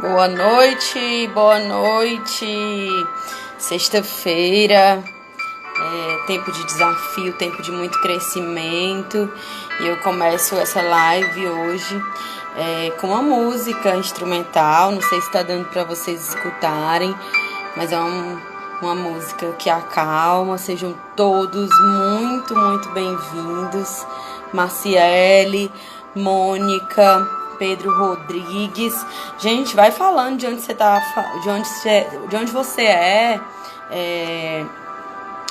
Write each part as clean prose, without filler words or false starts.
Boa noite, boa noite. Sexta-feira, tempo de desafio, tempo de muito crescimento. E eu começo essa live hoje com uma música instrumental. Não sei se está dando para vocês escutarem, mas é uma música que acalma. Sejam todos muito, muito bem-vindos. Marciele, Mônica, Pedro Rodrigues. Gente, vai falando de onde você tá, de onde você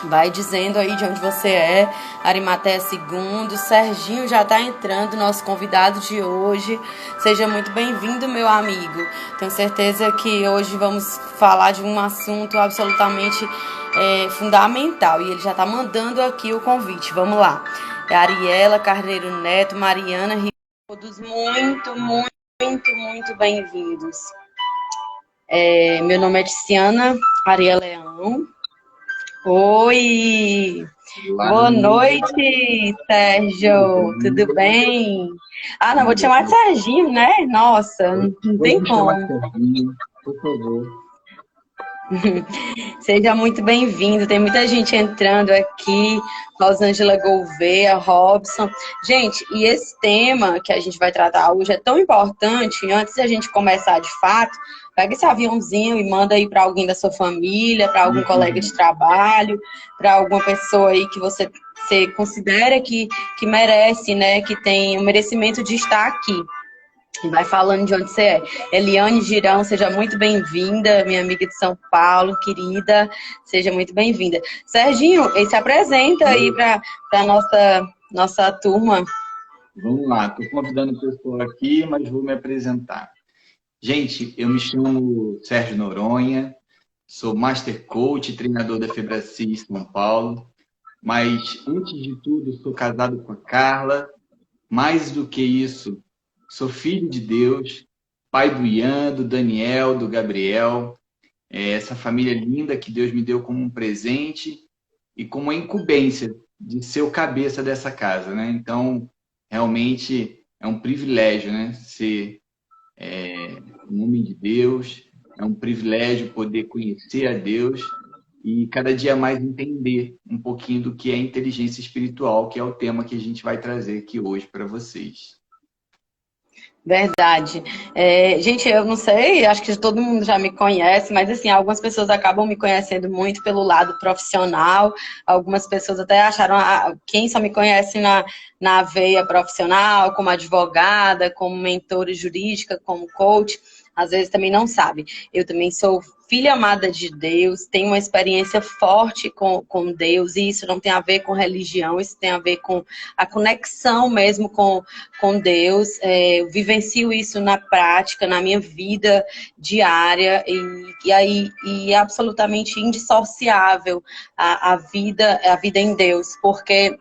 vai dizendo aí de onde você é. Arimateia II, Serginho já tá entrando, nosso convidado de hoje. Seja muito bem-vindo, meu amigo. Tenho certeza que hoje vamos falar de um assunto absolutamente fundamental. E ele já tá mandando aqui o convite. Vamos lá. É Ariela Carneiro Neto, Mariana Ribeiro, todos muito, muito, muito bem-vindos. Meu nome é Tiziana Ariela Leão. Oi! Olá, Boa noite, Sérgio. Tudo bem? Ah, não, vou te chamar de Serginho, né? Nossa, não pode tem me chamar como. de Serginho, por favor. Seja muito bem-vindo. Tem muita gente entrando aqui. Rosângela Gouveia, Robson. Gente, e esse tema que a gente vai tratar hoje é tão importante. Antes da gente começar de fato, pega esse aviãozinho e manda aí para alguém da sua família, para algum colega de trabalho, para alguma pessoa aí que você considera que merece, né? Que tem o merecimento de estar aqui. Vai falando de onde você é. Eliane Girão, seja muito bem-vinda, minha amiga de São Paulo, querida, seja muito bem-vinda. Serginho, se apresenta aí para a nossa turma. Vamos lá, estou convidando o pessoal aqui, mas vou me apresentar. Gente, eu me chamo Sérgio Noronha, sou Master Coach, treinador da Febracis São Paulo, mas antes de tudo, sou casado com a Carla. Mais do que isso, sou filho de Deus, pai do Ian, do Daniel, do Gabriel, essa família linda que Deus me deu como um presente e como a incumbência de ser o cabeça dessa casa, né? Então, realmente é um privilégio, né? Ser um homem de Deus, é um privilégio poder conhecer a Deus e cada dia mais entender um pouquinho do que é inteligência espiritual, que é o tema que a gente vai trazer aqui hoje para vocês. Verdade. Gente, eu não sei, acho que todo mundo já me conhece, mas assim, algumas pessoas acabam me conhecendo muito pelo lado profissional, algumas pessoas até acharam, quem só me conhece na veia profissional, como advogada, como mentora jurídica, como coach, às vezes também não sabe. Eu também sou filha amada de Deus, tenho uma experiência forte com Deus, e isso não tem a ver com religião, isso tem a ver com a conexão mesmo com Deus. Eu vivencio isso na prática, na minha vida diária, e é absolutamente indissociável a vida em Deus, porque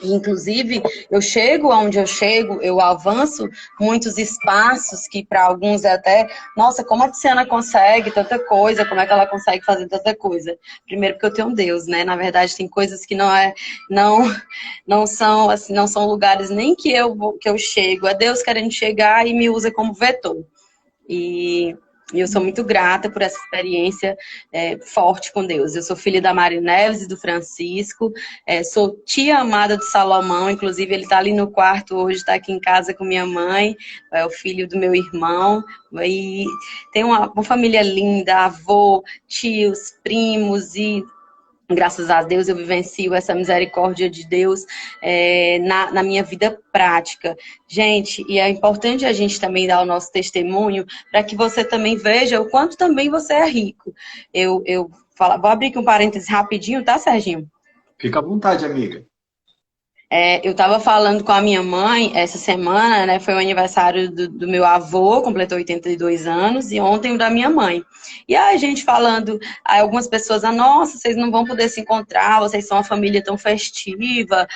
inclusive, eu chego aonde eu chego, eu avanço muitos espaços que para alguns é até, nossa, como a Tiziana consegue tanta coisa, como é que ela consegue fazer tanta coisa? Primeiro porque eu tenho um Deus, né? Na verdade, tem coisas que não são assim, não são lugares nem que eu chego, é Deus querendo chegar e me usa como vetor. E eu sou muito grata por essa experiência forte com Deus. Eu sou filha da Mari Neves e do Francisco, sou tia amada do Salomão, inclusive ele está ali no quarto hoje, está aqui em casa com minha mãe, é o filho do meu irmão, e tem uma família linda, avô, tios, primos, e graças a Deus eu vivencio essa misericórdia de Deus na minha vida prática. Gente, e é importante a gente também dar o nosso testemunho para que você também veja o quanto também você é rico. Vou abrir aqui um parêntese rapidinho, tá, Serginho? Fica à vontade, amiga. Eu estava falando com a minha mãe essa semana, né? Foi o aniversário do meu avô, completou 82 anos, e ontem o da minha mãe. E aí a gente falando, aí algumas pessoas, nossa, vocês não vão poder se encontrar, vocês são uma família tão festiva.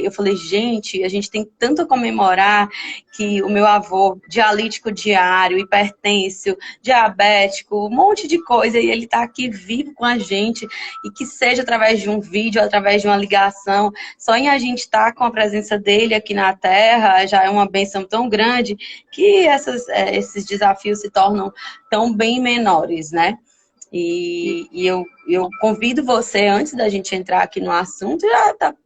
Eu falei, gente, a gente tem tanto a comemorar que o meu avô, dialítico diário, hipertenso, diabético, um monte de coisa, e ele está aqui vivo com a gente, e que seja através de um vídeo, através de uma ligação, só em a gente estar estar com a presença dele aqui na Terra já é uma bênção tão grande que esses desafios se tornam tão bem menores, né? E eu convido você, antes da gente entrar aqui no assunto,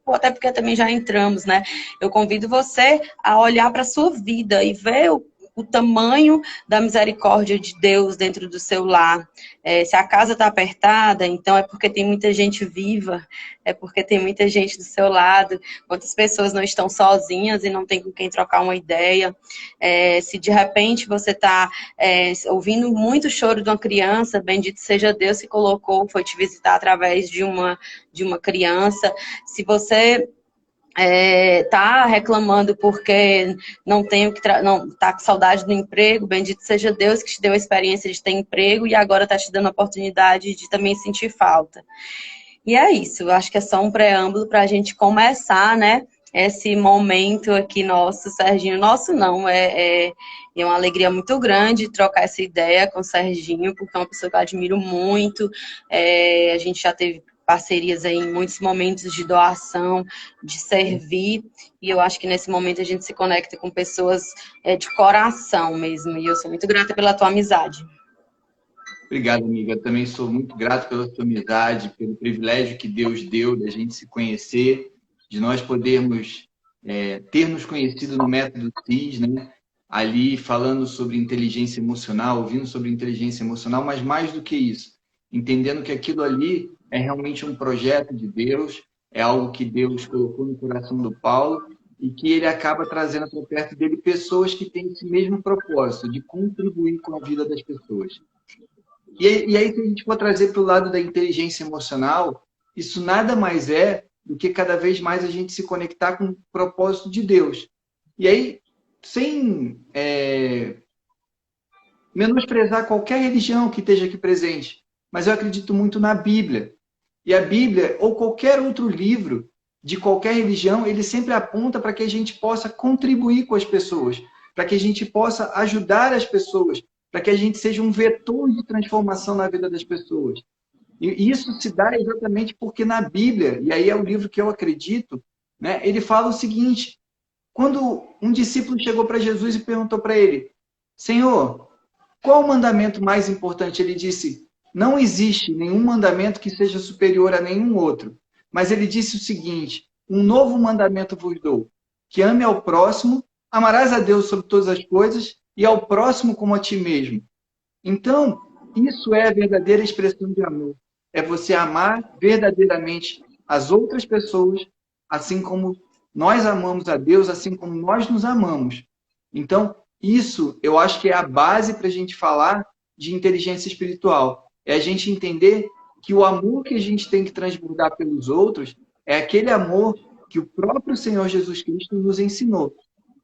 até porque também já entramos, né? Eu convido você a olhar para a sua vida e ver o tamanho da misericórdia de Deus dentro do seu lar. Se a casa está apertada, então é porque tem muita gente viva, é porque tem muita gente do seu lado. Quantas pessoas não estão sozinhas e não tem com quem trocar uma ideia? Se de repente você está ouvindo muito choro de uma criança, bendito seja Deus que foi te visitar através de uma criança. Se você tá reclamando porque não tá com saudade do emprego, bendito seja Deus que te deu a experiência de ter emprego e agora tá te dando a oportunidade de também sentir falta. E é isso, eu acho que é só um preâmbulo para a gente começar, né, esse momento aqui nosso, Serginho. Nosso não, é uma alegria muito grande trocar essa ideia com o Serginho, porque é uma pessoa que eu admiro muito. A gente já teve parcerias aí em muitos momentos de doação, de servir, e eu acho que nesse momento a gente se conecta com pessoas de coração mesmo, e eu sou muito grata pela tua amizade. Obrigado, amiga. Eu também sou muito grato pela sua amizade, pelo privilégio que Deus deu da gente se conhecer, de nós podermos ter nos conhecido no método CIS, né? Ali falando sobre inteligência emocional, ouvindo sobre inteligência emocional, mas mais do que isso, entendendo que aquilo ali é realmente um projeto de Deus, é algo que Deus colocou no coração do Paulo e que ele acaba trazendo para perto dele pessoas que têm esse mesmo propósito, de contribuir com a vida das pessoas. E aí, se a gente for trazer para o lado da inteligência emocional, isso nada mais é do que cada vez mais a gente se conectar com o propósito de Deus. E aí, sem menosprezar qualquer religião que esteja aqui presente, mas eu acredito muito na Bíblia. E a Bíblia, ou qualquer outro livro de qualquer religião, ele sempre aponta para que a gente possa contribuir com as pessoas, para que a gente possa ajudar as pessoas, para que a gente seja um vetor de transformação na vida das pessoas. E isso se dá exatamente porque na Bíblia, e aí é o livro que eu acredito, né, ele fala o seguinte: quando um discípulo chegou para Jesus e perguntou para ele, Senhor, qual o mandamento mais importante? Ele disse, não existe nenhum mandamento que seja superior a nenhum outro. Mas ele disse o seguinte, um novo mandamento vos dou, que ame ao próximo, amarás a Deus sobre todas as coisas e ao próximo como a ti mesmo. Então, isso é a verdadeira expressão de amor. É você amar verdadeiramente as outras pessoas, assim como nós amamos a Deus, assim como nós nos amamos. Então, isso eu acho que é a base para a gente falar de inteligência espiritual. É a gente entender que o amor que a gente tem que transbordar pelos outros é aquele amor que o próprio Senhor Jesus Cristo nos ensinou.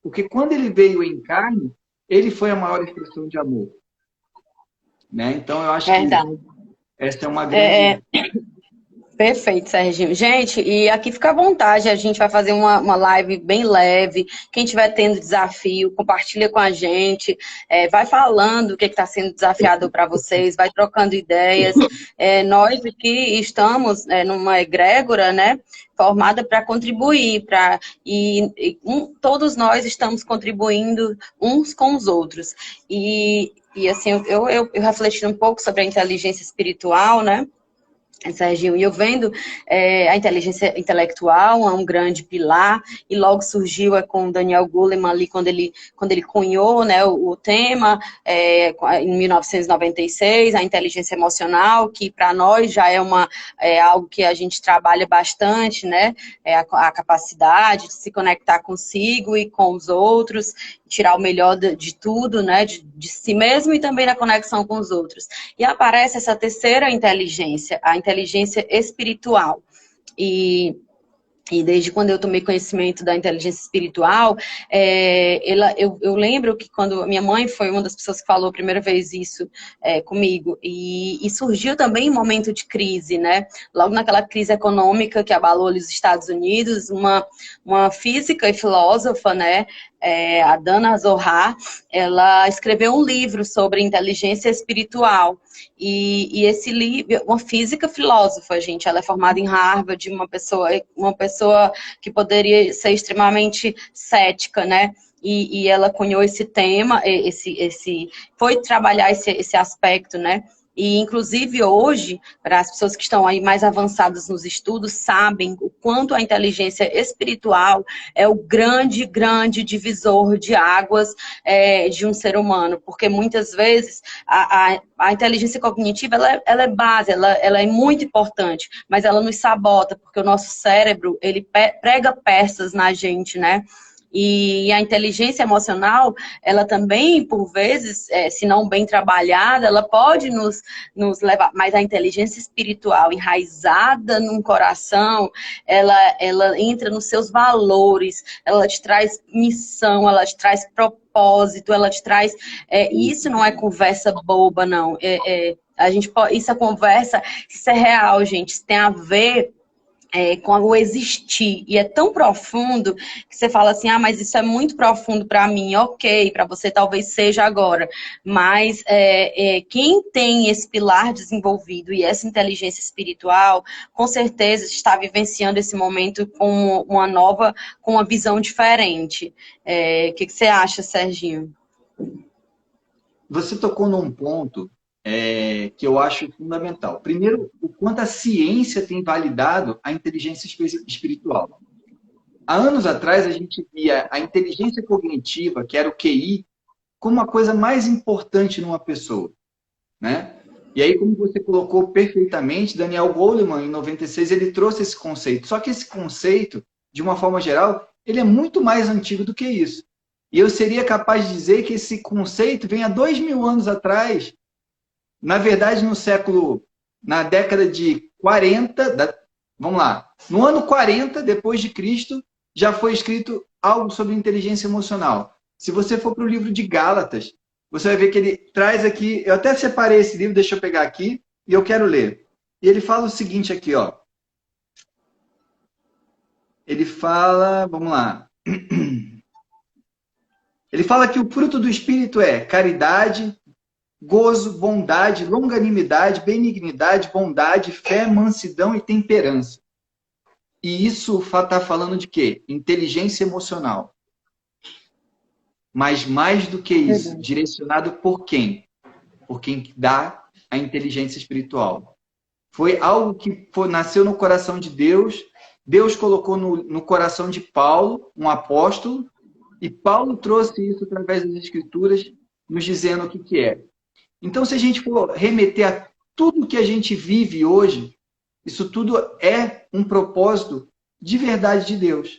Porque quando ele veio em carne, ele foi a maior expressão de amor. Né? Então, eu acho que essa é uma grande... Perfeito, Serginho. Gente, e aqui fica à vontade, a gente vai fazer uma live bem leve. Quem estiver tendo desafio, compartilha com a gente, vai falando o que está sendo desafiador para vocês, vai trocando ideias. Nós aqui estamos numa egrégora, né, formada para contribuir, todos nós estamos contribuindo uns com os outros. E assim, eu refleti um pouco sobre a inteligência espiritual, né, Serginho, e eu vendo a inteligência intelectual é um grande pilar, e logo surgiu com o Daniel Goleman ali, quando ele cunhou, né, o tema, em 1996, a inteligência emocional, que para nós já é algo que a gente trabalha bastante, né, a capacidade de se conectar consigo e com os outros, tirar o melhor de tudo, né, de si mesmo e também na conexão com os outros. E aparece essa terceira inteligência, a inteligência espiritual. E desde quando eu tomei conhecimento da inteligência espiritual, eu lembro que quando minha mãe foi uma das pessoas que falou a primeira vez isso comigo, e surgiu também um momento de crise, né? Logo naquela crise econômica que abalou os Estados Unidos, uma física e filósofa, né? A Dana Zohar, ela escreveu um livro sobre inteligência espiritual. E esse livro, uma física filósofa, gente, ela é formada em Harvard, uma pessoa pessoa que poderia ser extremamente cética, né? E ela cunhou esse tema, foi trabalhar esse aspecto, né? E, inclusive, hoje, para as pessoas que estão aí mais avançadas nos estudos, sabem o quanto a inteligência espiritual é o grande, grande divisor de águas de um ser humano. Porque, muitas vezes, a inteligência cognitiva, ela é base, ela é muito importante, mas ela nos sabota, porque o nosso cérebro, ele prega peças na gente, né? E a inteligência emocional, ela também, por vezes, se não bem trabalhada, ela pode nos levar. Mas a inteligência espiritual, enraizada num coração, ela entra nos seus valores, ela te traz missão, ela te traz propósito, ela te traz... isso não é conversa boba, não. Isso é conversa, isso é real, gente. Isso tem a ver... com o existir, e é tão profundo que você fala assim, mas isso é muito profundo para mim, ok, para você talvez seja agora, mas quem tem esse pilar desenvolvido e essa inteligência espiritual, com certeza está vivenciando esse momento com com uma visão diferente. O que você acha, Serginho? Você tocou num ponto que eu acho fundamental. Primeiro, o quanto a ciência tem validado a inteligência espiritual. Há anos atrás, a gente via a inteligência cognitiva, que era o QI, como a coisa mais importante numa pessoa, né? E aí, como você colocou perfeitamente, Daniel Goleman, em 96, ele trouxe esse conceito. Só que esse conceito, de uma forma geral, ele é muito mais antigo do que isso. E eu seria capaz de dizer que esse conceito vem há 2000 anos atrás. Na verdade, na década de 40, vamos lá, no ano 40 depois de Cristo, já foi escrito algo sobre inteligência emocional. Se você for para o livro de Gálatas, você vai ver que ele traz aqui, eu até separei esse livro, deixa eu pegar aqui, e eu quero ler. E ele fala o seguinte aqui, ó. Ele fala, vamos lá. Ele fala que o fruto do Espírito é caridade, gozo, bondade, longanimidade, benignidade, bondade, fé, mansidão e temperança. E isso está falando de quê? Inteligência emocional. Mas mais do que isso, direcionado por quem? Por quem dá a inteligência espiritual. Foi algo que nasceu no coração de Deus, Deus colocou no coração de Paulo, um apóstolo, e Paulo trouxe isso através das Escrituras, nos dizendo o que é. Então, se a gente for remeter a tudo que a gente vive hoje, isso tudo é um propósito de verdade de Deus.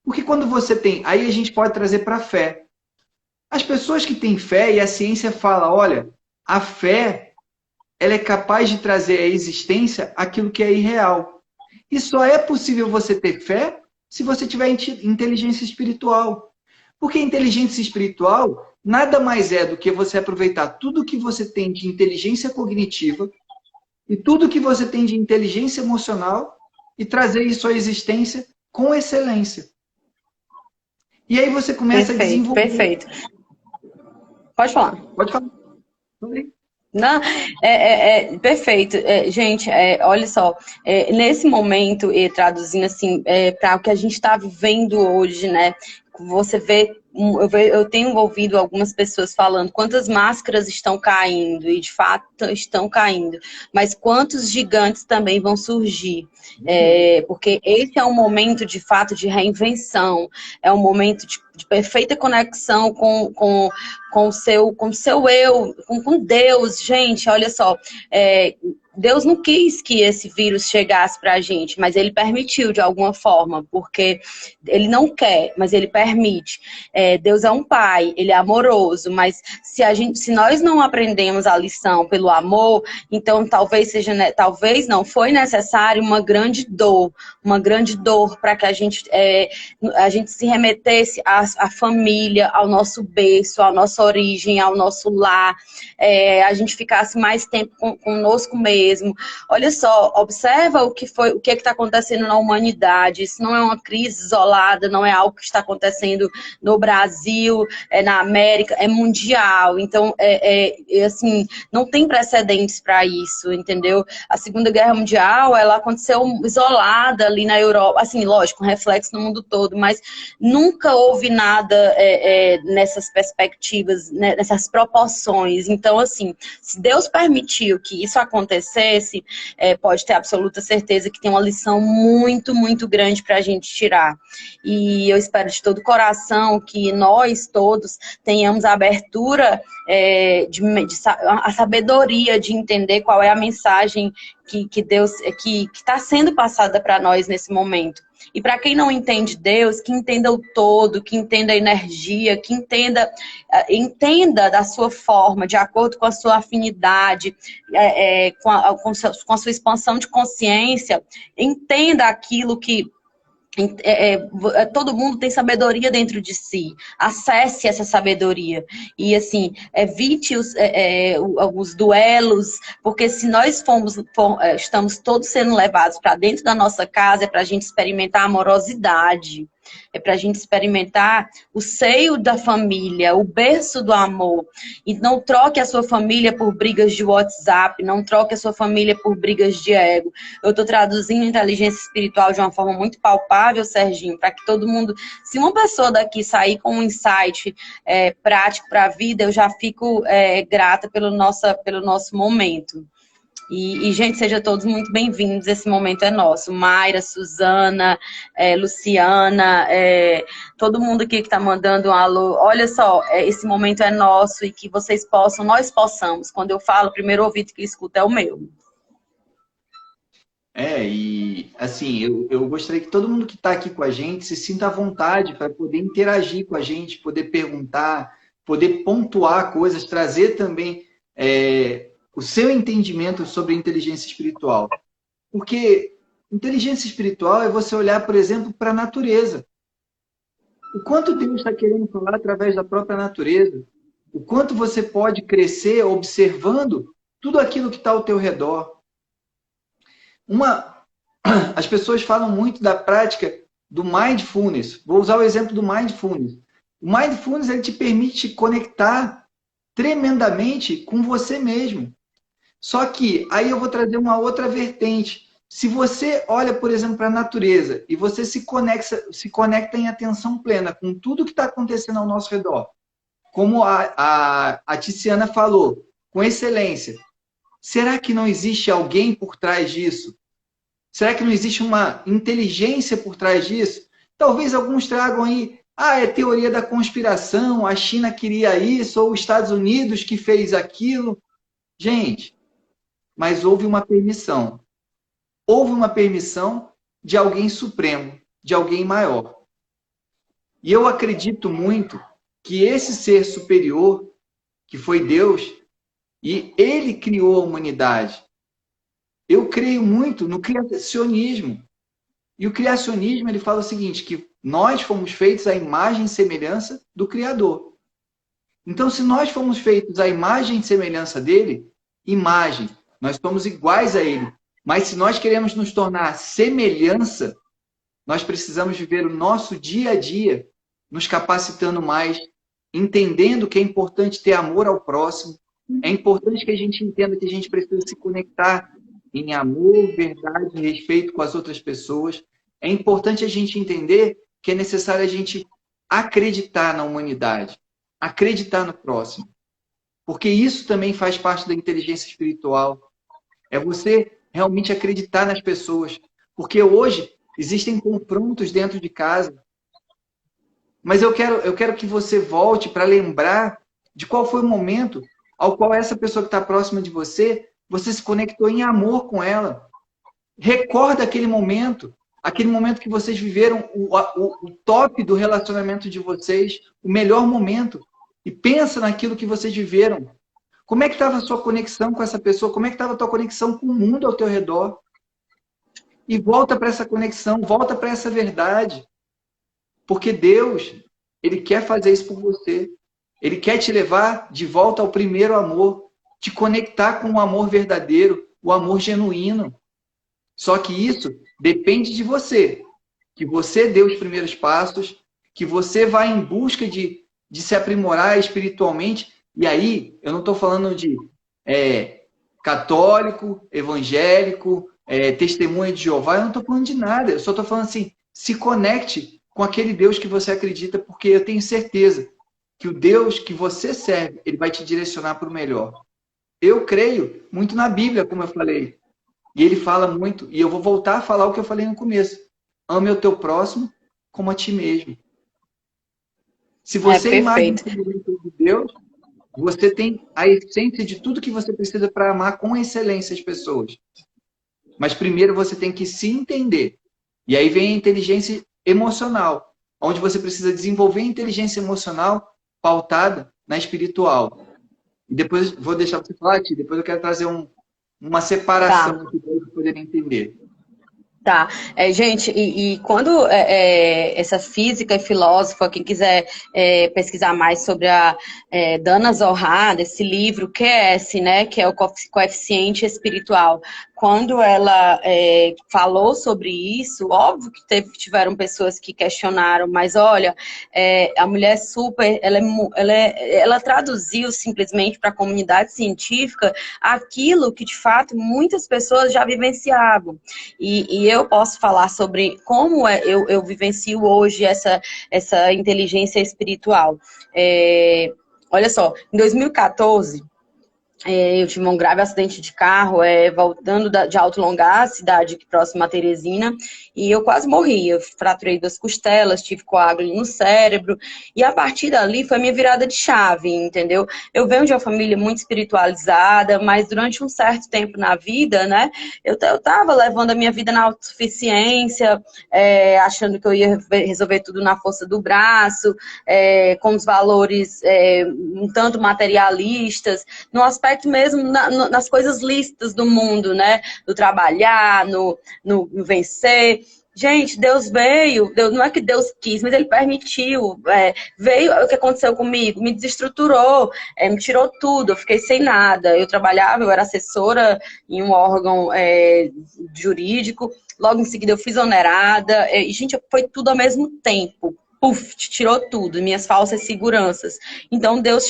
Porque quando você tem... Aí a gente pode trazer para a fé. As pessoas que têm fé, e a ciência fala, olha, a fé, ela é capaz de trazer à existência aquilo que é irreal. E só é possível você ter fé se você tiver inteligência espiritual. Porque inteligência espiritual nada mais é do que você aproveitar tudo que você tem de inteligência cognitiva e tudo que você tem de inteligência emocional e trazer isso à existência com excelência. E aí você começa a desenvolver... Perfeito. Pode falar. Pode falar. Não, perfeito. Gente, olha só, nesse momento, traduzindo assim, para o que a gente está vivendo hoje, né? Você vê, eu tenho ouvido algumas pessoas falando quantas máscaras estão caindo, e de fato estão caindo, mas quantos gigantes também vão surgir. Porque esse é um momento, de fato, de reinvenção, é um momento de perfeita conexão com o seu eu, com Deus. Gente, olha só, Deus não quis que esse vírus chegasse pra gente, mas ele permitiu de alguma forma, porque ele não quer, mas ele permite. Deus é um pai, ele é amoroso, mas se nós não aprendemos a lição pelo amor, então talvez não, foi necessário uma grande dor para que a gente se remetesse à a família, ao nosso berço, à nossa origem, ao nosso lar, a gente ficasse mais tempo conosco mesmo. Olha só, observa o que é que está acontecendo na humanidade. Isso não é uma crise isolada, não é algo que está acontecendo no Brasil, na América, é mundial. Então, assim, não tem precedentes para isso, entendeu? A Segunda Guerra Mundial, ela aconteceu isolada ali na Europa, assim, lógico, um reflexo no mundo todo, mas nunca houve nada nessas perspectivas, né, nessas proporções. Então, assim, se Deus permitiu que isso acontecesse, pode ter absoluta certeza que tem uma lição muito, muito grande para a gente tirar. E eu espero de todo coração que nós todos tenhamos a abertura, a sabedoria de entender qual é a mensagem que Deus, que está sendo passada para nós nesse momento. E para quem não entende Deus, que entenda o todo, que entenda a energia, que entenda da sua forma, de acordo com a sua afinidade, com a sua expansão de consciência, entenda aquilo que todo mundo tem sabedoria dentro de si. Acesse essa sabedoria. E, assim, evite os duelos, porque se nós estamos todos sendo levados para dentro da nossa casa, é para a gente experimentar amorosidade. É para a gente experimentar o seio da família, o berço do amor. E não troque a sua família por brigas de WhatsApp, não troque a sua família por brigas de ego. Eu estou traduzindo inteligência espiritual de uma forma muito palpável, Serginho, para que todo mundo... Se uma pessoa daqui sair com um insight prático para a vida, eu já fico grata pelo nosso momento. E, gente, sejam todos muito bem-vindos, esse momento é nosso. Mayra, Suzana, Luciana, todo mundo aqui que está mandando um alô. Olha só, esse momento é nosso e que vocês possam, nós possamos. Quando eu falo, o primeiro ouvido que escuta é o meu. E assim, eu gostaria que todo mundo que está aqui com a gente se sinta à vontade para poder interagir com a gente, poder perguntar, poder pontuar coisas, trazer também... o seu entendimento sobre inteligência espiritual. Porque inteligência espiritual é você olhar, por exemplo, para a natureza. O quanto Deus está querendo falar através da própria natureza. O quanto você pode crescer observando tudo aquilo que está ao teu redor. As pessoas falam muito da prática do mindfulness. Vou usar o exemplo do mindfulness. O mindfulness ele te permite te conectar tremendamente com você mesmo. Só que aí eu vou trazer uma outra vertente. Se você olha, por exemplo, para a natureza e você se conecta em atenção plena com tudo que está acontecendo ao nosso redor, como a Tiziana falou, com excelência, será que não existe alguém por trás disso? Será que não existe uma inteligência por trás disso? Talvez alguns tragam aí, é teoria da conspiração, a China queria isso, ou os Estados Unidos que fez aquilo. Gente, mas houve uma permissão. Houve uma permissão de alguém supremo, de alguém maior. E eu acredito muito que esse ser superior, que foi Deus, e ele criou a humanidade. Eu creio muito no criacionismo. E o criacionismo, ele fala o seguinte, que nós fomos feitos à imagem e semelhança do Criador. Então, se nós fomos feitos à imagem e semelhança dele, nós somos iguais a ele. Mas se nós queremos nos tornar semelhança, nós precisamos viver o nosso dia a dia, nos capacitando mais, entendendo que é importante ter amor ao próximo. É importante que a gente entenda que a gente precisa se conectar em amor, verdade e respeito com as outras pessoas. É importante a gente entender que é necessário a gente acreditar na humanidade, acreditar no próximo. Porque isso também faz parte da inteligência espiritual. É você realmente acreditar nas pessoas. Porque hoje existem confrontos dentro de casa. Mas eu quero que você volte para lembrar de qual foi o momento ao qual essa pessoa que está próxima de você, você se conectou em amor com ela. Recorda aquele momento que vocês viveram o top do relacionamento de vocês, o melhor momento. E pensa naquilo que vocês viveram. Como é que estava a sua conexão com essa pessoa? Como é que estava a tua conexão com o mundo ao teu redor? E volta para essa conexão, volta para essa verdade. Porque Deus, Ele quer fazer isso por você. Ele quer te levar de volta ao primeiro amor, te conectar com o amor verdadeiro, o amor genuíno. Só que isso depende de você. Que você dê os primeiros passos, que você vá em busca de se aprimorar espiritualmente. E aí, eu não estou falando de católico, evangélico, testemunha de Jeová, eu não estou falando de nada. Eu só estou falando assim, se conecte com aquele Deus que você acredita, porque eu tenho certeza que o Deus que você serve, ele vai te direcionar para o melhor. Eu creio muito na Bíblia, como eu falei. E ele fala muito, e eu vou voltar a falar o que eu falei no começo. Ame o teu próximo como a ti mesmo. Se você imagina de Deus, você tem a essência de tudo que você precisa para amar com excelência as pessoas. Mas primeiro você tem que se entender. E aí vem a inteligência emocional, onde você precisa desenvolver a inteligência emocional pautada na espiritual. E depois vou deixar você falar, Ti, depois eu quero trazer uma separação aqui para vocês poderem entender. Tá, gente, e quando essa física e filósofa, quem quiser pesquisar mais sobre a Dana Zohar, esse livro QS, né, que é o coeficiente espiritual, quando ela falou sobre isso, óbvio que tiveram pessoas que questionaram, mas olha, a mulher super, ela traduziu simplesmente para a comunidade científica aquilo que de fato muitas pessoas já vivenciavam. E eu posso falar sobre como eu vivencio hoje essa inteligência espiritual. Olha só, em 2014, eu tive um grave acidente de carro, voltando de Alto Longá, cidade próxima a Teresina, e eu quase morri. Eu fraturei 2 costelas, tive coágulo no cérebro, e a partir dali foi a minha virada de chave, entendeu? Eu venho de uma família muito espiritualizada, mas durante um certo tempo na vida, né, eu tava levando a minha vida na autossuficiência, achando que eu ia resolver tudo na força do braço, com os valores um tanto materialistas, no aspecto mesmo nas coisas lícitas do mundo, né? No trabalhar, no vencer. Gente, Deus veio, não é que Deus quis, mas Ele permitiu. Veio o que aconteceu comigo, me desestruturou, me tirou tudo, eu fiquei sem nada. Eu trabalhava, eu era assessora em um órgão jurídico, logo em seguida eu fui exonerada, e, gente, foi tudo ao mesmo tempo. Puf, tirou tudo, minhas falsas seguranças. Então Deus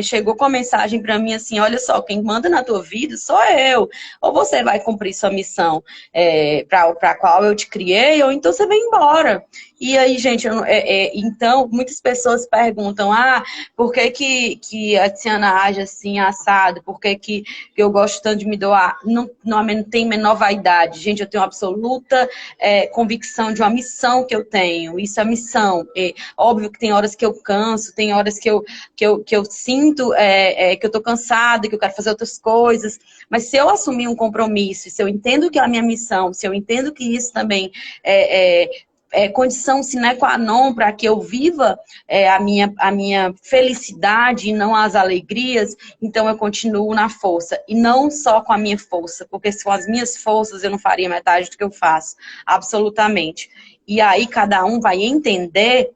chegou com a mensagem para mim assim, olha só, quem manda na tua vida sou eu. Ou você vai cumprir sua missão para a qual eu te criei, ou então você vem embora. E aí, gente, então, muitas pessoas perguntam, por que a Tiziana age assim, assado? Por que eu gosto tanto de me doar? Não tem menor vaidade. Gente, eu tenho absoluta convicção de uma missão que eu tenho. Isso é missão. Óbvio que tem horas que eu canso, tem horas que eu sinto que eu tô cansada, que eu quero fazer outras coisas. Mas se eu assumir um compromisso, se eu entendo que é a minha missão, se eu entendo que isso também condição sine qua non para que eu viva a minha felicidade e não as alegrias, então eu continuo na força. E não só com a minha força, porque se com as minhas forças eu não faria metade do que eu faço. Absolutamente. E aí cada um vai entender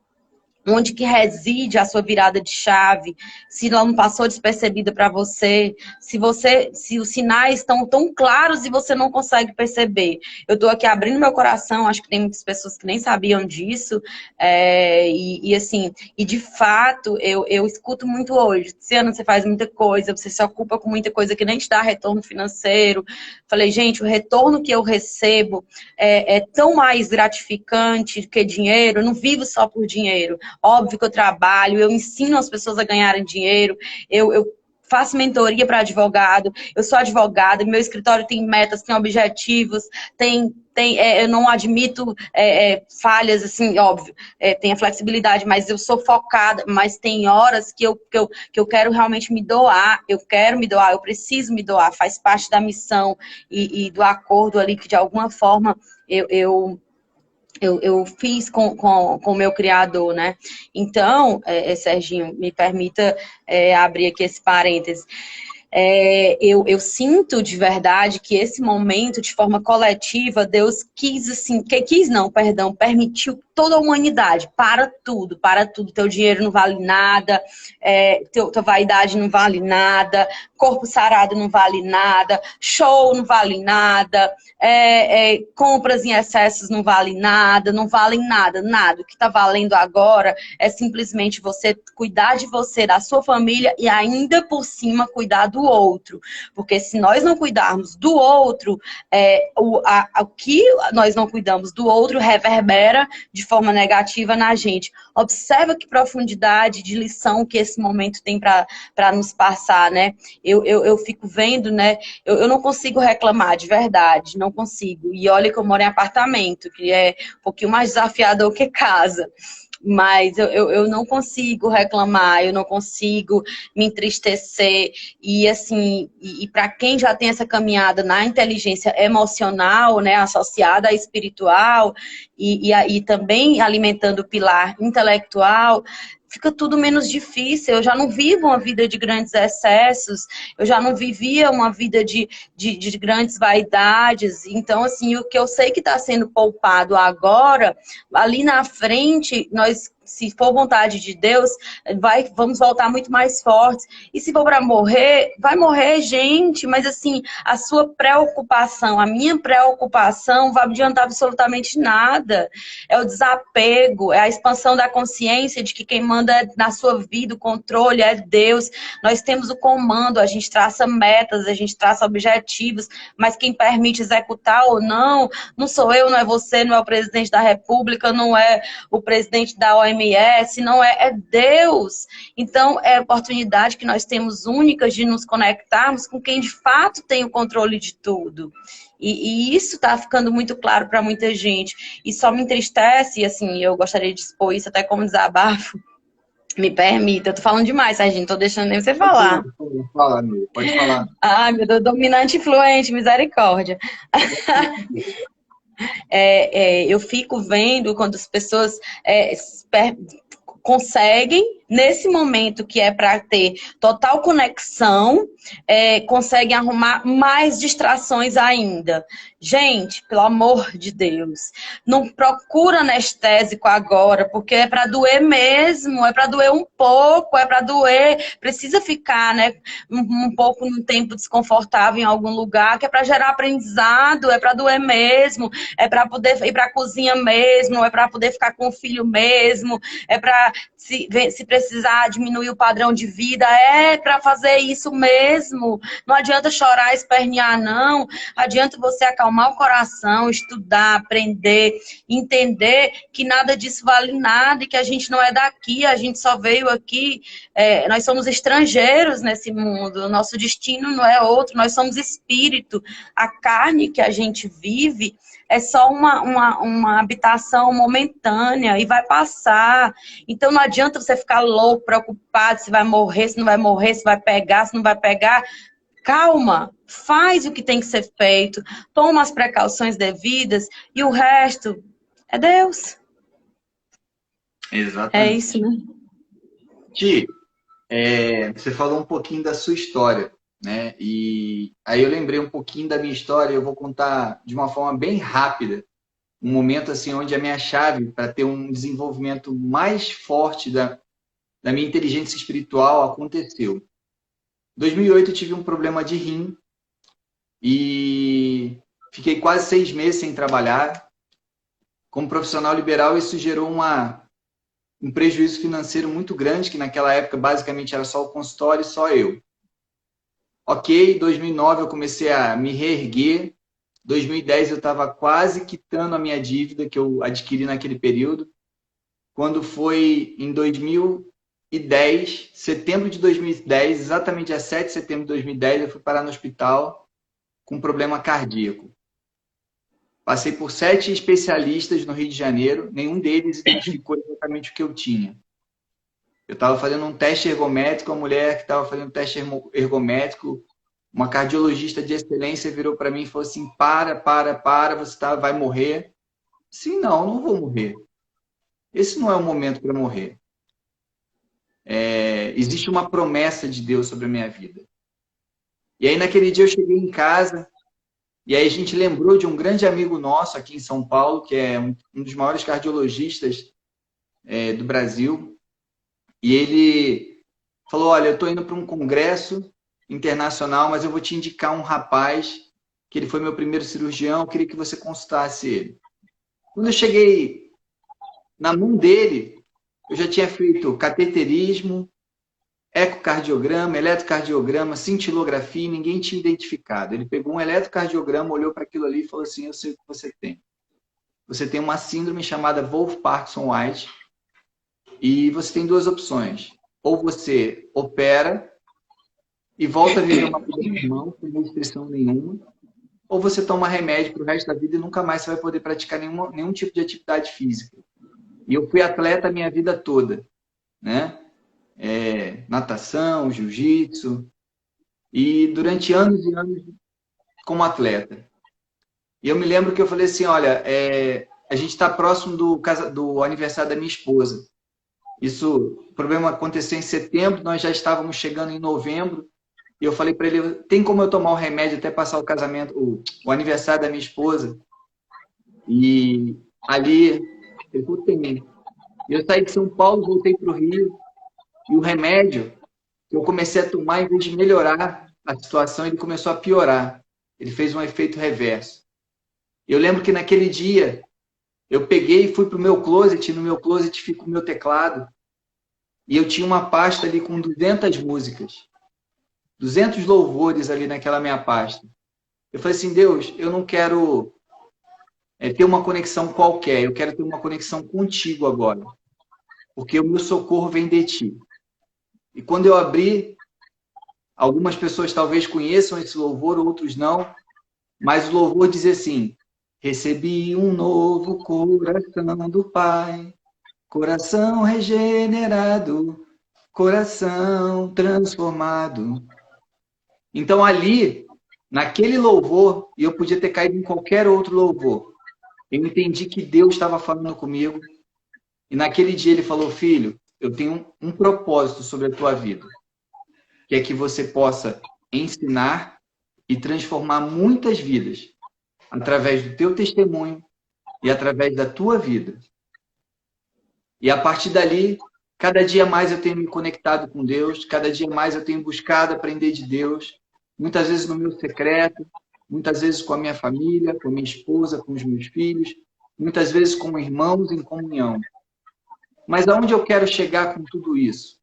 onde que reside a sua virada de chave, se ela não passou despercebida para você, se os sinais estão tão claros e você não consegue perceber. Eu estou aqui abrindo meu coração, acho que tem muitas pessoas que nem sabiam disso, assim, e de fato, eu escuto muito hoje, Tiziana, você faz muita coisa, você se ocupa com muita coisa que nem te dá retorno financeiro. Falei, gente, o retorno que eu recebo é tão mais gratificante que dinheiro, eu não vivo só por dinheiro. Óbvio que eu trabalho, eu ensino as pessoas a ganharem dinheiro, eu faço mentoria para advogado, eu sou advogada, meu escritório tem metas, tem objetivos, eu não admito falhas, assim, óbvio, tem a flexibilidade, mas eu sou focada, mas tem horas que eu quero realmente me doar, eu preciso me doar, faz parte da missão e do acordo ali que de alguma forma eu fiz com o meu criador, né? Então, Serginho, me permita abrir aqui esse parêntese. Eu sinto de verdade que esse momento, de forma coletiva, Deus quis, assim, permitiu toda a humanidade, para tudo, teu dinheiro não vale nada, tua vaidade não vale nada, corpo sarado não vale nada, show não vale nada, compras em excessos não valem nada, não valem nada, nada. O que está valendo agora é simplesmente você cuidar de você, da sua família e ainda por cima cuidar do outro. Porque se nós não cuidarmos do outro, o que nós não cuidamos do outro reverbera de forma negativa na gente. Observa que profundidade de lição que esse momento tem para nos passar, né? Eu fico vendo, né? Eu não consigo reclamar, de verdade, não consigo. E olha que eu moro em apartamento, que é um pouquinho mais desafiador que casa. Mas eu não consigo reclamar, eu não consigo me entristecer. E assim, para quem já tem essa caminhada na inteligência emocional, né, associada à espiritual, e também alimentando o pilar intelectual, fica tudo menos difícil. Eu já não vivo uma vida de grandes excessos, eu já não vivia uma vida de grandes vaidades. Então, assim, o que eu sei que está sendo poupado agora, ali na frente, nós, se for vontade de Deus, vamos voltar muito mais fortes. E se for para morrer, vai morrer gente, mas assim, a sua preocupação, a minha preocupação, não vai adiantar absolutamente nada. É o desapego, é a expansão da consciência de que quem manda na sua vida, o controle é Deus. Nós temos o comando, a gente traça metas, a gente traça objetivos, mas quem permite executar ou não, não sou eu, não é você, não é o presidente da República, não é o presidente da OMS, não é Deus. Então, é a oportunidade que nós temos únicas de nos conectarmos com quem de fato tem o controle de tudo. E isso está ficando muito claro para muita gente. E só me entristece, e assim, eu gostaria de expor isso até como desabafo. Me permita, eu tô falando demais, Serginho, não tô deixando nem você falar. Pode falar, amigo, pode falar. Ai, meu Deus, dominante influente, misericórdia. Eu fico vendo quando as pessoas conseguem, nesse momento que é para ter total conexão, conseguem arrumar mais distrações ainda. Gente, pelo amor de Deus, não procura anestésico agora, porque é para doer mesmo, é para doer um pouco, é para doer, precisa ficar, né, um pouco num tempo desconfortável em algum lugar, que é para gerar aprendizado, é para doer mesmo, é para poder ir para a cozinha mesmo, é para poder ficar com o filho mesmo, é para se precisar diminuir o padrão de vida, é para fazer isso mesmo. Não adianta chorar, espernear, não. Adianta você acalmar o coração, estudar, aprender, entender que nada disso vale nada e que a gente não é daqui, a gente só veio aqui, nós somos estrangeiros nesse mundo, o nosso destino não é outro, nós somos espírito. A carne que a gente vive é só uma habitação momentânea e vai passar. Então não adianta você ficar louco, preocupado se vai morrer, se não vai morrer, se vai pegar, se não vai pegar. Calma, faz o que tem que ser feito, toma as precauções devidas e o resto é Deus. Exatamente. É isso, né? Ti, você falou um pouquinho da sua história, né? E aí eu lembrei um pouquinho da minha história, eu vou contar de uma forma bem rápida, um momento assim onde a minha chave para ter um desenvolvimento mais forte da minha inteligência espiritual aconteceu. Em 2008 eu tive um problema de rim e fiquei quase 6 meses sem trabalhar. Como profissional liberal, isso gerou um prejuízo financeiro muito grande, que naquela época basicamente era só o consultório e só eu. Ok, em 2009 eu comecei a me reerguer. 2010 eu estava quase quitando a minha dívida que eu adquiri naquele período. Quando foi em 2010, setembro de 2010, exatamente a 7 de setembro de 2010, eu fui parar no hospital com um problema cardíaco. Passei por 7 especialistas no Rio de Janeiro, nenhum deles identificou exatamente o que eu tinha. Eu estava fazendo um teste ergométrico, a mulher que estava fazendo um teste ergométrico, uma cardiologista de excelência virou para mim e falou assim, para, você vai morrer. Sim, não vou morrer. Esse não é o momento para morrer. Existe uma promessa de Deus sobre a minha vida. E aí naquele dia eu cheguei em casa, E aí a gente lembrou de um grande amigo nosso aqui em São Paulo, que é um dos maiores cardiologistas do Brasil. E ele falou, olha, eu estou indo para um congresso internacional, mas eu vou te indicar um rapaz, que ele foi meu primeiro cirurgião, eu queria que você consultasse ele. Quando eu cheguei na mão dele, eu já tinha feito cateterismo, ecocardiograma, eletrocardiograma, cintilografia, e ninguém tinha identificado. Ele pegou um eletrocardiograma, olhou para aquilo ali e falou assim, eu sei o que você tem. Você tem uma síndrome chamada Wolff-Parkinson-White e você tem duas opções. Ou você opera e volta a viver uma vida normal, sem restrição nenhuma, ou você toma remédio para o resto da vida e nunca mais você vai poder praticar nenhum tipo de atividade física. E eu fui atleta a minha vida toda, né? Natação, jiu-jitsu, e durante anos e anos como atleta. E eu me lembro que eu falei assim, olha, a gente está próximo do aniversário da minha esposa. O problema aconteceu em setembro, nós já estávamos chegando em novembro, e eu falei para ele, tem como eu tomar o remédio até passar o casamento, o aniversário da minha esposa? E ali, ele falou, tem. E eu saí de São Paulo, voltei para o Rio, e o remédio que eu comecei a tomar, em vez de melhorar a situação, ele começou a piorar. Ele fez um efeito reverso. Eu lembro que naquele dia, eu peguei e fui para o meu closet, no meu closet fica o meu teclado, e eu tinha uma pasta ali com 200 músicas, 200 louvores ali naquela minha pasta. Eu falei assim, Deus, eu não quero ter uma conexão qualquer, eu quero ter uma conexão contigo agora, porque o meu socorro vem de ti. E quando eu abri, algumas pessoas talvez conheçam esse louvor, outros não, mas o louvor diz assim, recebi um novo coração do Pai, coração regenerado, coração transformado. Então ali, naquele louvor, e eu podia ter caído em qualquer outro louvor, eu entendi que Deus estava falando comigo, e naquele dia ele falou, filho, eu tenho um propósito sobre a tua vida, que é que você possa ensinar e transformar muitas vidas através do teu testemunho e através da tua vida. E a partir dali, cada dia mais eu tenho me conectado com Deus, cada dia mais eu tenho buscado aprender de Deus, muitas vezes no meu secreto, muitas vezes com a minha família, com a minha esposa, com os meus filhos, muitas vezes com irmãos em comunhão. Mas aonde eu quero chegar com tudo isso?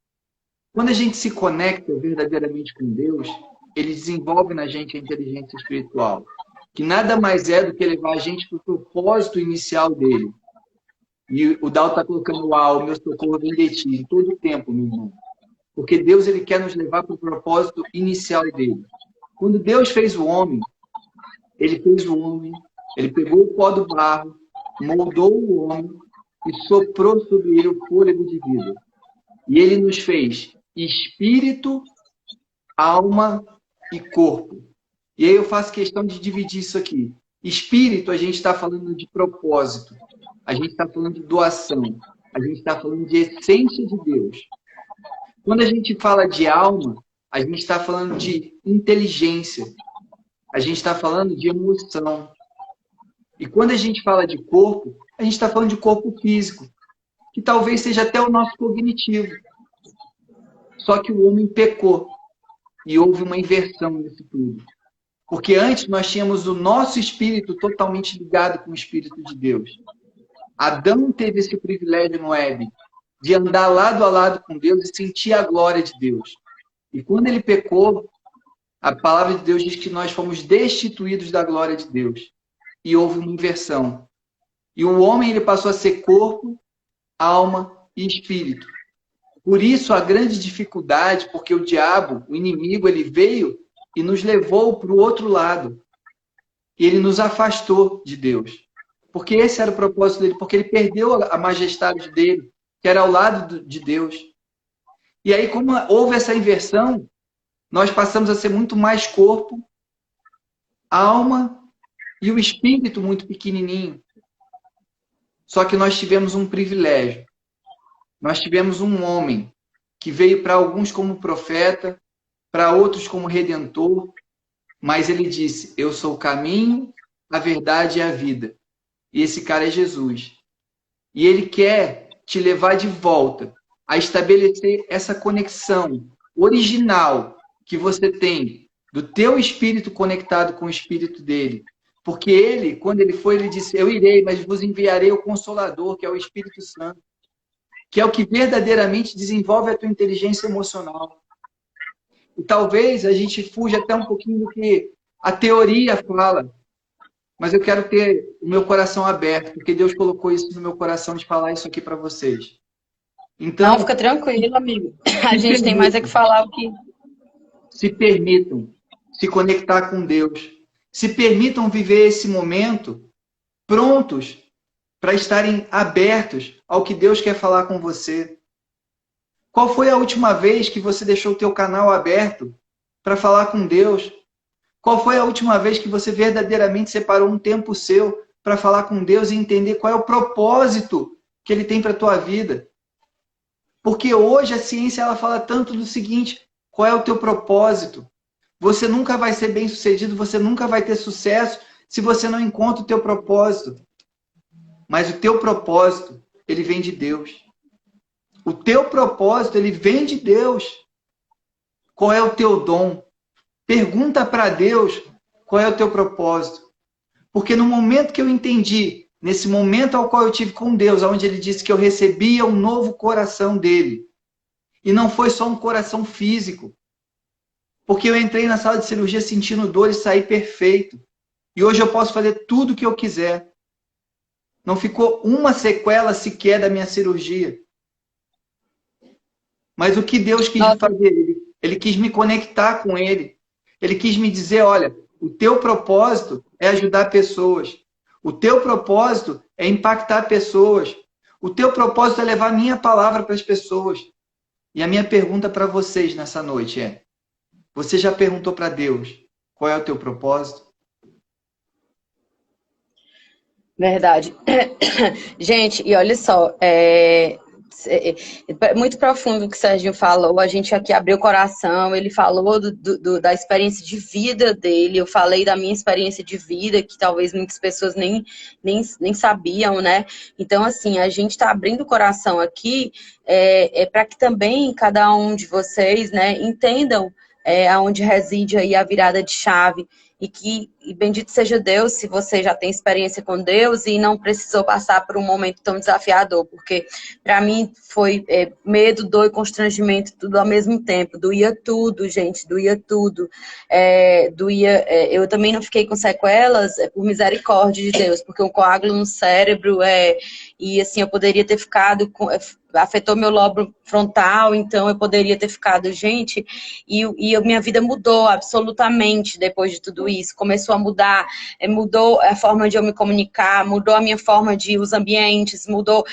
Quando a gente se conecta verdadeiramente com Deus, ele desenvolve na gente a inteligência espiritual, que nada mais é do que levar a gente para o propósito inicial dele. E o Dal está colocando o meu socorro vem de ti, em todo o tempo, meu irmão. Porque Deus ele quer nos levar para o propósito inicial dele. Quando Deus fez o homem, ele pegou o pó do barro, moldou o homem e soprou sobre ele o fôlego de vida. E ele nos fez espírito, alma e corpo. E aí eu faço questão de dividir isso aqui. Espírito, a gente está falando de propósito. A gente está falando de doação. A gente está falando de essência de Deus. Quando a gente fala de alma, a gente está falando de inteligência. A gente está falando de emoção. E quando a gente fala de corpo, a gente está falando de corpo físico, que talvez seja até o nosso cognitivo. Só que o homem pecou e houve uma inversão nisso tudo. Porque antes nós tínhamos o nosso espírito totalmente ligado com o Espírito de Deus. Adão teve esse privilégio no Éden, de andar lado a lado com Deus e sentir a glória de Deus. E quando ele pecou, a palavra de Deus diz que nós fomos destituídos da glória de Deus. E houve uma inversão. E o homem ele passou a ser corpo, alma e espírito. Por isso a grande dificuldade, porque o diabo, o inimigo, ele veio e nos levou para o outro lado. E ele nos afastou de Deus. Porque esse era o propósito dele, porque ele perdeu a majestade dele, que era ao lado de Deus. E aí, como houve essa inversão, nós passamos a ser muito mais corpo, alma e o espírito muito pequenininho. Só que nós tivemos um privilégio. Nós tivemos um homem que veio para alguns como profeta, para outros como redentor, mas ele disse, eu sou o caminho, a verdade e a vida. E esse cara é Jesus. E ele quer te levar de volta a estabelecer essa conexão original que você tem do teu espírito conectado com o espírito dele. Porque ele, quando ele foi, ele disse, eu irei, mas vos enviarei o Consolador, que é o Espírito Santo, que é o que verdadeiramente desenvolve a tua inteligência emocional. E talvez a gente fuja até um pouquinho do que a teoria fala, mas eu quero ter o meu coração aberto, porque Deus colocou isso no meu coração de falar isso aqui para vocês. Então, não, fica tranquilo, amigo. A gente tem mais é que falar o que... Se permitam se conectar com Deus. Se permitam viver esse momento prontos para estarem abertos ao que Deus quer falar com você. Qual foi a última vez que você deixou o teu canal aberto para falar com Deus? Qual foi a última vez que você verdadeiramente separou um tempo seu para falar com Deus e entender qual é o propósito que Ele tem para a tua vida? Porque hoje a ciência ela fala tanto do seguinte, qual é o teu propósito? Você nunca vai ser bem-sucedido, você nunca vai ter sucesso se você não encontra o teu propósito. Mas o teu propósito, ele vem de Deus. O teu propósito, ele vem de Deus. Qual é o teu dom? Pergunta para Deus qual é o teu propósito. Porque no momento que eu entendi, nesse momento ao qual eu tive com Deus, onde ele disse que eu recebia um novo coração dele. E não foi só um coração físico. Porque eu entrei na sala de cirurgia sentindo dor e saí perfeito. E hoje eu posso fazer tudo o que eu quiser. Não ficou uma sequela sequer da minha cirurgia. Mas o que Deus quis fazer? Ele quis me conectar com Ele. Ele quis me dizer, olha, o teu propósito é ajudar pessoas. O teu propósito é impactar pessoas. O teu propósito é levar a minha palavra para as pessoas. E a minha pergunta para vocês nessa noite é, você já perguntou para Deus qual é o teu propósito? Verdade. Gente, e olha só, muito profundo o que o Serginho falou, a gente aqui abriu o coração, ele falou da experiência de vida dele, eu falei da minha experiência de vida, que talvez muitas pessoas nem sabiam, né? Então, assim, a gente está abrindo o coração aqui para que também cada um de vocês, né, entendam aonde reside aí a virada de chave, e bendito seja Deus se você já tem experiência com Deus e não precisou passar por um momento tão desafiador, porque para mim foi medo, dor e constrangimento tudo ao mesmo tempo, doía tudo, gente, doía tudo, eu também não fiquei com sequelas por misericórdia de Deus, porque um coágulo no cérebro e assim, eu poderia ter ficado afetou meu lobo frontal, então eu poderia ter ficado, gente, e minha vida mudou absolutamente depois de tudo isso, começou a mudar, mudou a forma de eu me comunicar, mudou a minha forma de ir os ambientes, mudou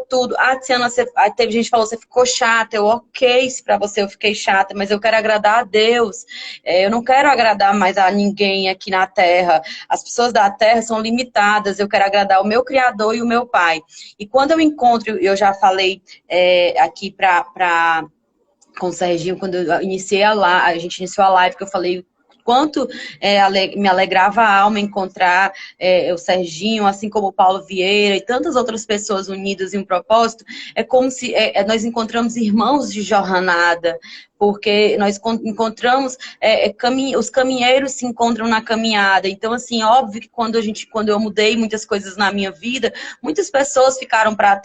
tudo. Tiziana, teve gente que falou, você ficou chata, ok, se pra você eu fiquei chata, mas eu quero agradar a Deus, eu não quero agradar mais a ninguém aqui na Terra, as pessoas da Terra são limitadas, eu quero agradar o meu Criador e o meu Pai. E quando eu encontro, eu já falei aqui com o Serginho, quando eu iniciei a gente iniciou a live, que eu falei quanto me alegrava a alma encontrar o Serginho, assim como o Paulo Vieira e tantas outras pessoas unidas em um propósito, é como se nós encontramos irmãos de jornada, porque nós encontramos, os caminheiros se encontram na caminhada. Então, assim, óbvio que quando eu mudei muitas coisas na minha vida, muitas pessoas ficaram para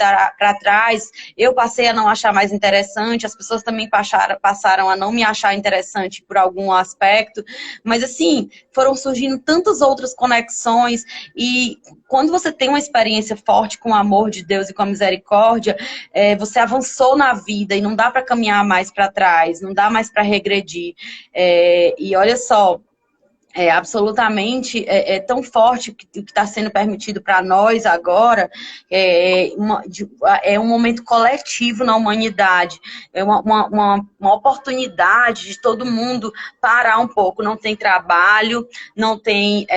trás, eu passei a não achar mais interessante, as pessoas também passaram a não me achar interessante por algum aspecto, mas, assim, foram surgindo tantas outras conexões, e quando você tem uma experiência forte com o amor de Deus e com a misericórdia, você avançou na vida e não dá para caminhar mais para trás, não dá mais para regredir. E olha só, absolutamente tão forte o que está sendo permitido para nós agora, um momento coletivo na humanidade, é uma oportunidade de todo mundo parar um pouco, não tem trabalho, não tem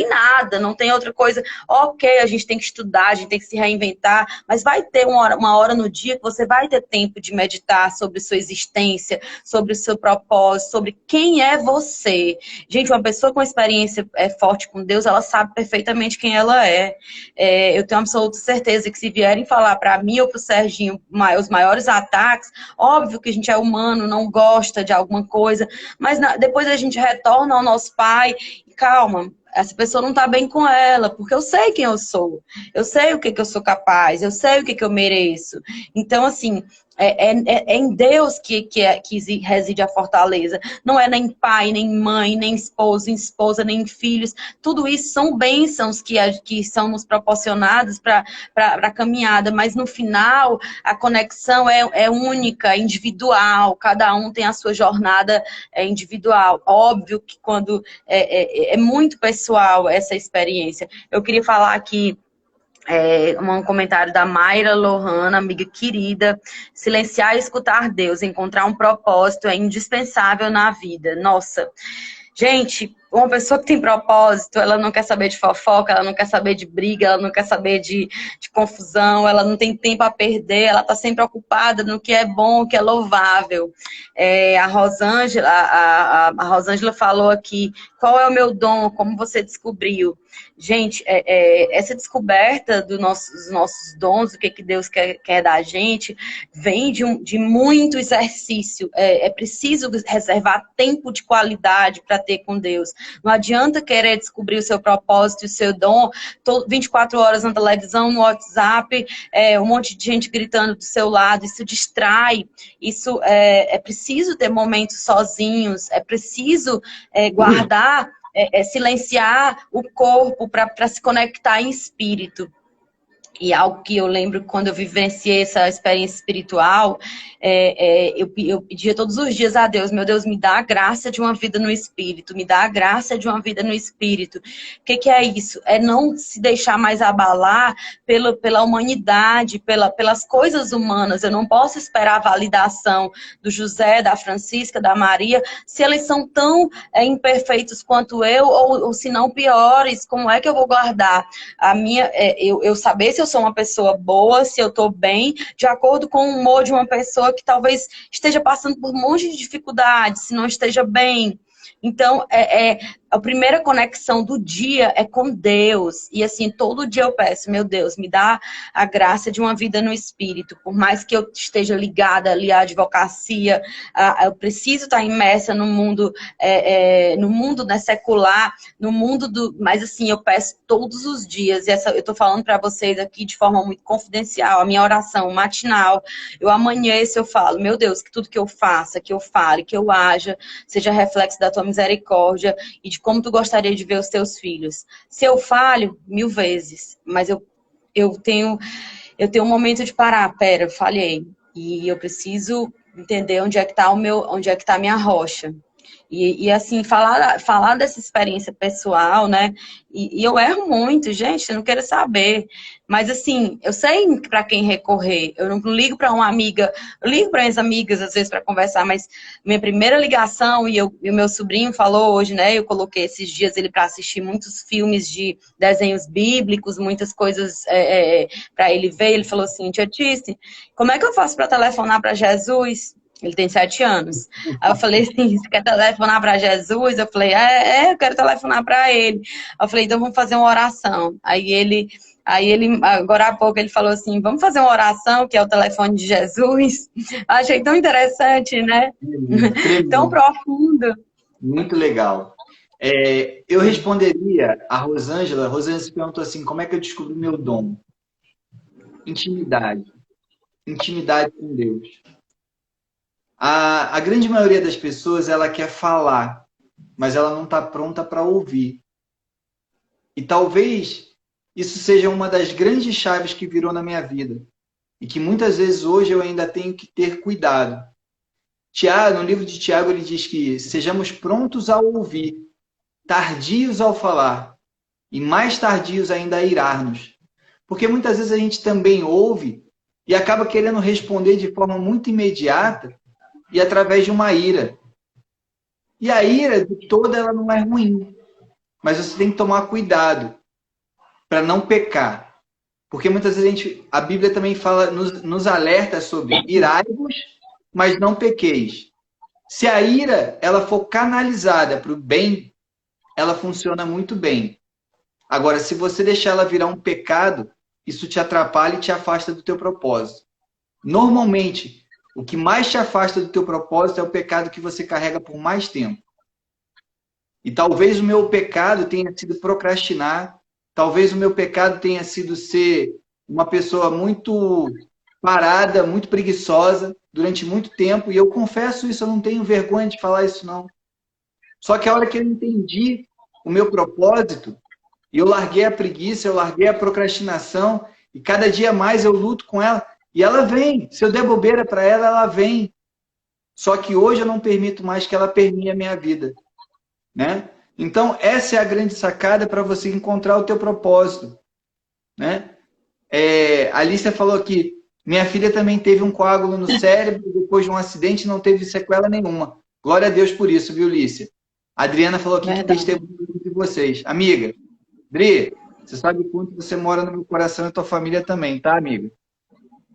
nada, não tem outra coisa, ok, a gente tem que estudar, a gente tem que se reinventar, mas vai ter uma hora no dia que você vai ter tempo de meditar sobre sua existência, sobre o seu propósito, sobre quem é você. ser. Gente, uma pessoa com experiência forte com Deus, ela sabe perfeitamente quem ela é. Eu tenho absoluta certeza que se vierem falar para mim ou para o Serginho os maiores ataques, óbvio que a gente é humano, não gosta de alguma coisa, mas depois a gente retorna ao nosso pai e calma. Essa pessoa não tá bem com ela, porque eu sei quem eu sou. Eu sei o que eu sou capaz, eu sei o que eu mereço. Então, assim, é em Deus que reside a fortaleza. Não é nem pai, nem mãe, nem esposa, nem filhos. Tudo isso são bênçãos que são nos proporcionadas para a caminhada. Mas no final, a conexão é única, é individual. Cada um tem a sua jornada individual. Óbvio que quando é muito pessoal essa experiência. Eu queria falar aqui um comentário da Mayra Lohana, amiga querida. Silenciar e escutar Deus, encontrar um propósito é indispensável na vida. Nossa, gente, uma pessoa que tem propósito, ela não quer saber de fofoca, ela não quer saber de briga, ela não quer saber de confusão, ela não tem tempo a perder, ela está sempre ocupada no que é bom, o que é louvável. A Rosângela falou aqui, qual é o meu dom, como você descobriu? Gente, essa descoberta dos nossos dons, o que Deus quer da gente, vem de muito exercício. É preciso reservar tempo de qualidade para ter com Deus. Não adianta querer descobrir o seu propósito e o seu dom 24 horas na televisão, no WhatsApp, um monte de gente gritando do seu lado. Isso distrai. Isso é preciso ter momentos sozinhos. É preciso guardar, silenciar o corpo para se conectar em espírito. E algo que eu lembro quando eu vivenciei essa experiência espiritual, eu pedia todos os dias a Deus, meu Deus, me dá a graça de uma vida no Espírito, me dá a graça de uma vida no Espírito. O que é isso? É não se deixar mais abalar pela humanidade, pelas coisas humanas. Eu não posso esperar a validação do José, da Francisca, da Maria, se eles são tão imperfeitos quanto eu, ou se não piores. Como é que eu vou guardar a minha... eu saber se eu sou uma pessoa boa, se eu estou bem, de acordo com o humor de uma pessoa que talvez esteja passando por um monte de dificuldades, se não esteja bem. Então, a primeira conexão do dia é com Deus. E assim, todo dia eu peço, meu Deus, me dá a graça de uma vida no Espírito. Por mais que eu esteja ligada ali à advocacia, eu preciso estar imersa no mundo, né, secular, no mundo do... Mas assim, eu peço todos os dias. E eu estou falando para vocês aqui de forma muito confidencial. A minha oração matinal, eu amanheço, eu falo, meu Deus, que tudo que eu faça, que eu fale, que eu haja, seja reflexo da tua misericórdia e de como tu gostaria de ver os teus filhos. Se eu falho, 1000 vezes, mas eu tenho um momento de parar, eu falhei. E eu preciso entender onde é que tá a minha rocha. E assim, falar dessa experiência pessoal, né? E eu erro muito, gente, eu não quero saber. Mas assim, eu sei para quem recorrer. Eu não ligo para uma amiga, eu ligo para minhas amigas às vezes para conversar, mas minha primeira ligação, e o meu sobrinho falou hoje, né? Eu coloquei esses dias ele para assistir muitos filmes de desenhos bíblicos, muitas coisas para ele ver. Ele falou assim, tia Tice, como é que eu faço para telefonar para Jesus? Ele tem 7 anos. Aí eu falei assim, você quer telefonar para Jesus? Eu falei, eu quero telefonar para ele. Eu falei, então vamos fazer uma oração. Aí ele, agora há pouco, ele falou assim, vamos fazer uma oração, que é o telefone de Jesus. Achei tão interessante, né? Tão profundo. Muito legal. Eu responderia a Rosângela. A Rosângela se perguntou assim, como é que eu descobri meu dom? Intimidade. Intimidade com Deus. A grande maioria das pessoas, ela quer falar, mas ela não está pronta para ouvir. E talvez isso seja uma das grandes chaves que virou na minha vida. E que muitas vezes hoje eu ainda tenho que ter cuidado. No livro de Tiago, ele diz que sejamos prontos ao ouvir, tardios ao falar, e mais tardios ainda a irar-nos. Porque muitas vezes a gente também ouve e acaba querendo responder de forma muito imediata, e através de uma ira. E a ira de toda ela não é ruim. Mas você tem que tomar cuidado para não pecar. Porque muitas vezes a Bíblia também fala, nos alerta sobre irai-vos, mas não pequeis. Se a ira ela for canalizada para o bem, ela funciona muito bem. Agora, se você deixar ela virar um pecado, isso te atrapalha e te afasta do teu propósito. Normalmente, o que mais te afasta do teu propósito é o pecado que você carrega por mais tempo. E talvez o meu pecado tenha sido procrastinar, talvez o meu pecado tenha sido ser uma pessoa muito parada, muito preguiçosa durante muito tempo, e eu confesso isso, eu não tenho vergonha de falar isso não. Só que a hora que eu entendi o meu propósito, e eu larguei a preguiça, eu larguei a procrastinação, e cada dia mais eu luto com ela, e ela vem. Se eu der bobeira para ela, ela vem. Só que hoje eu não permito mais que ela permeie a minha vida, né? Então, essa é a grande sacada para você encontrar o teu propósito, né? A Alicia falou aqui, minha filha também teve um coágulo no cérebro, depois de um acidente não teve sequela nenhuma. Glória a Deus por isso, viu, Lícia? A Adriana falou aqui que testemunho de vocês. Amiga, Dri, você sabe o quanto você mora no meu coração e tua família também, tá, amiga?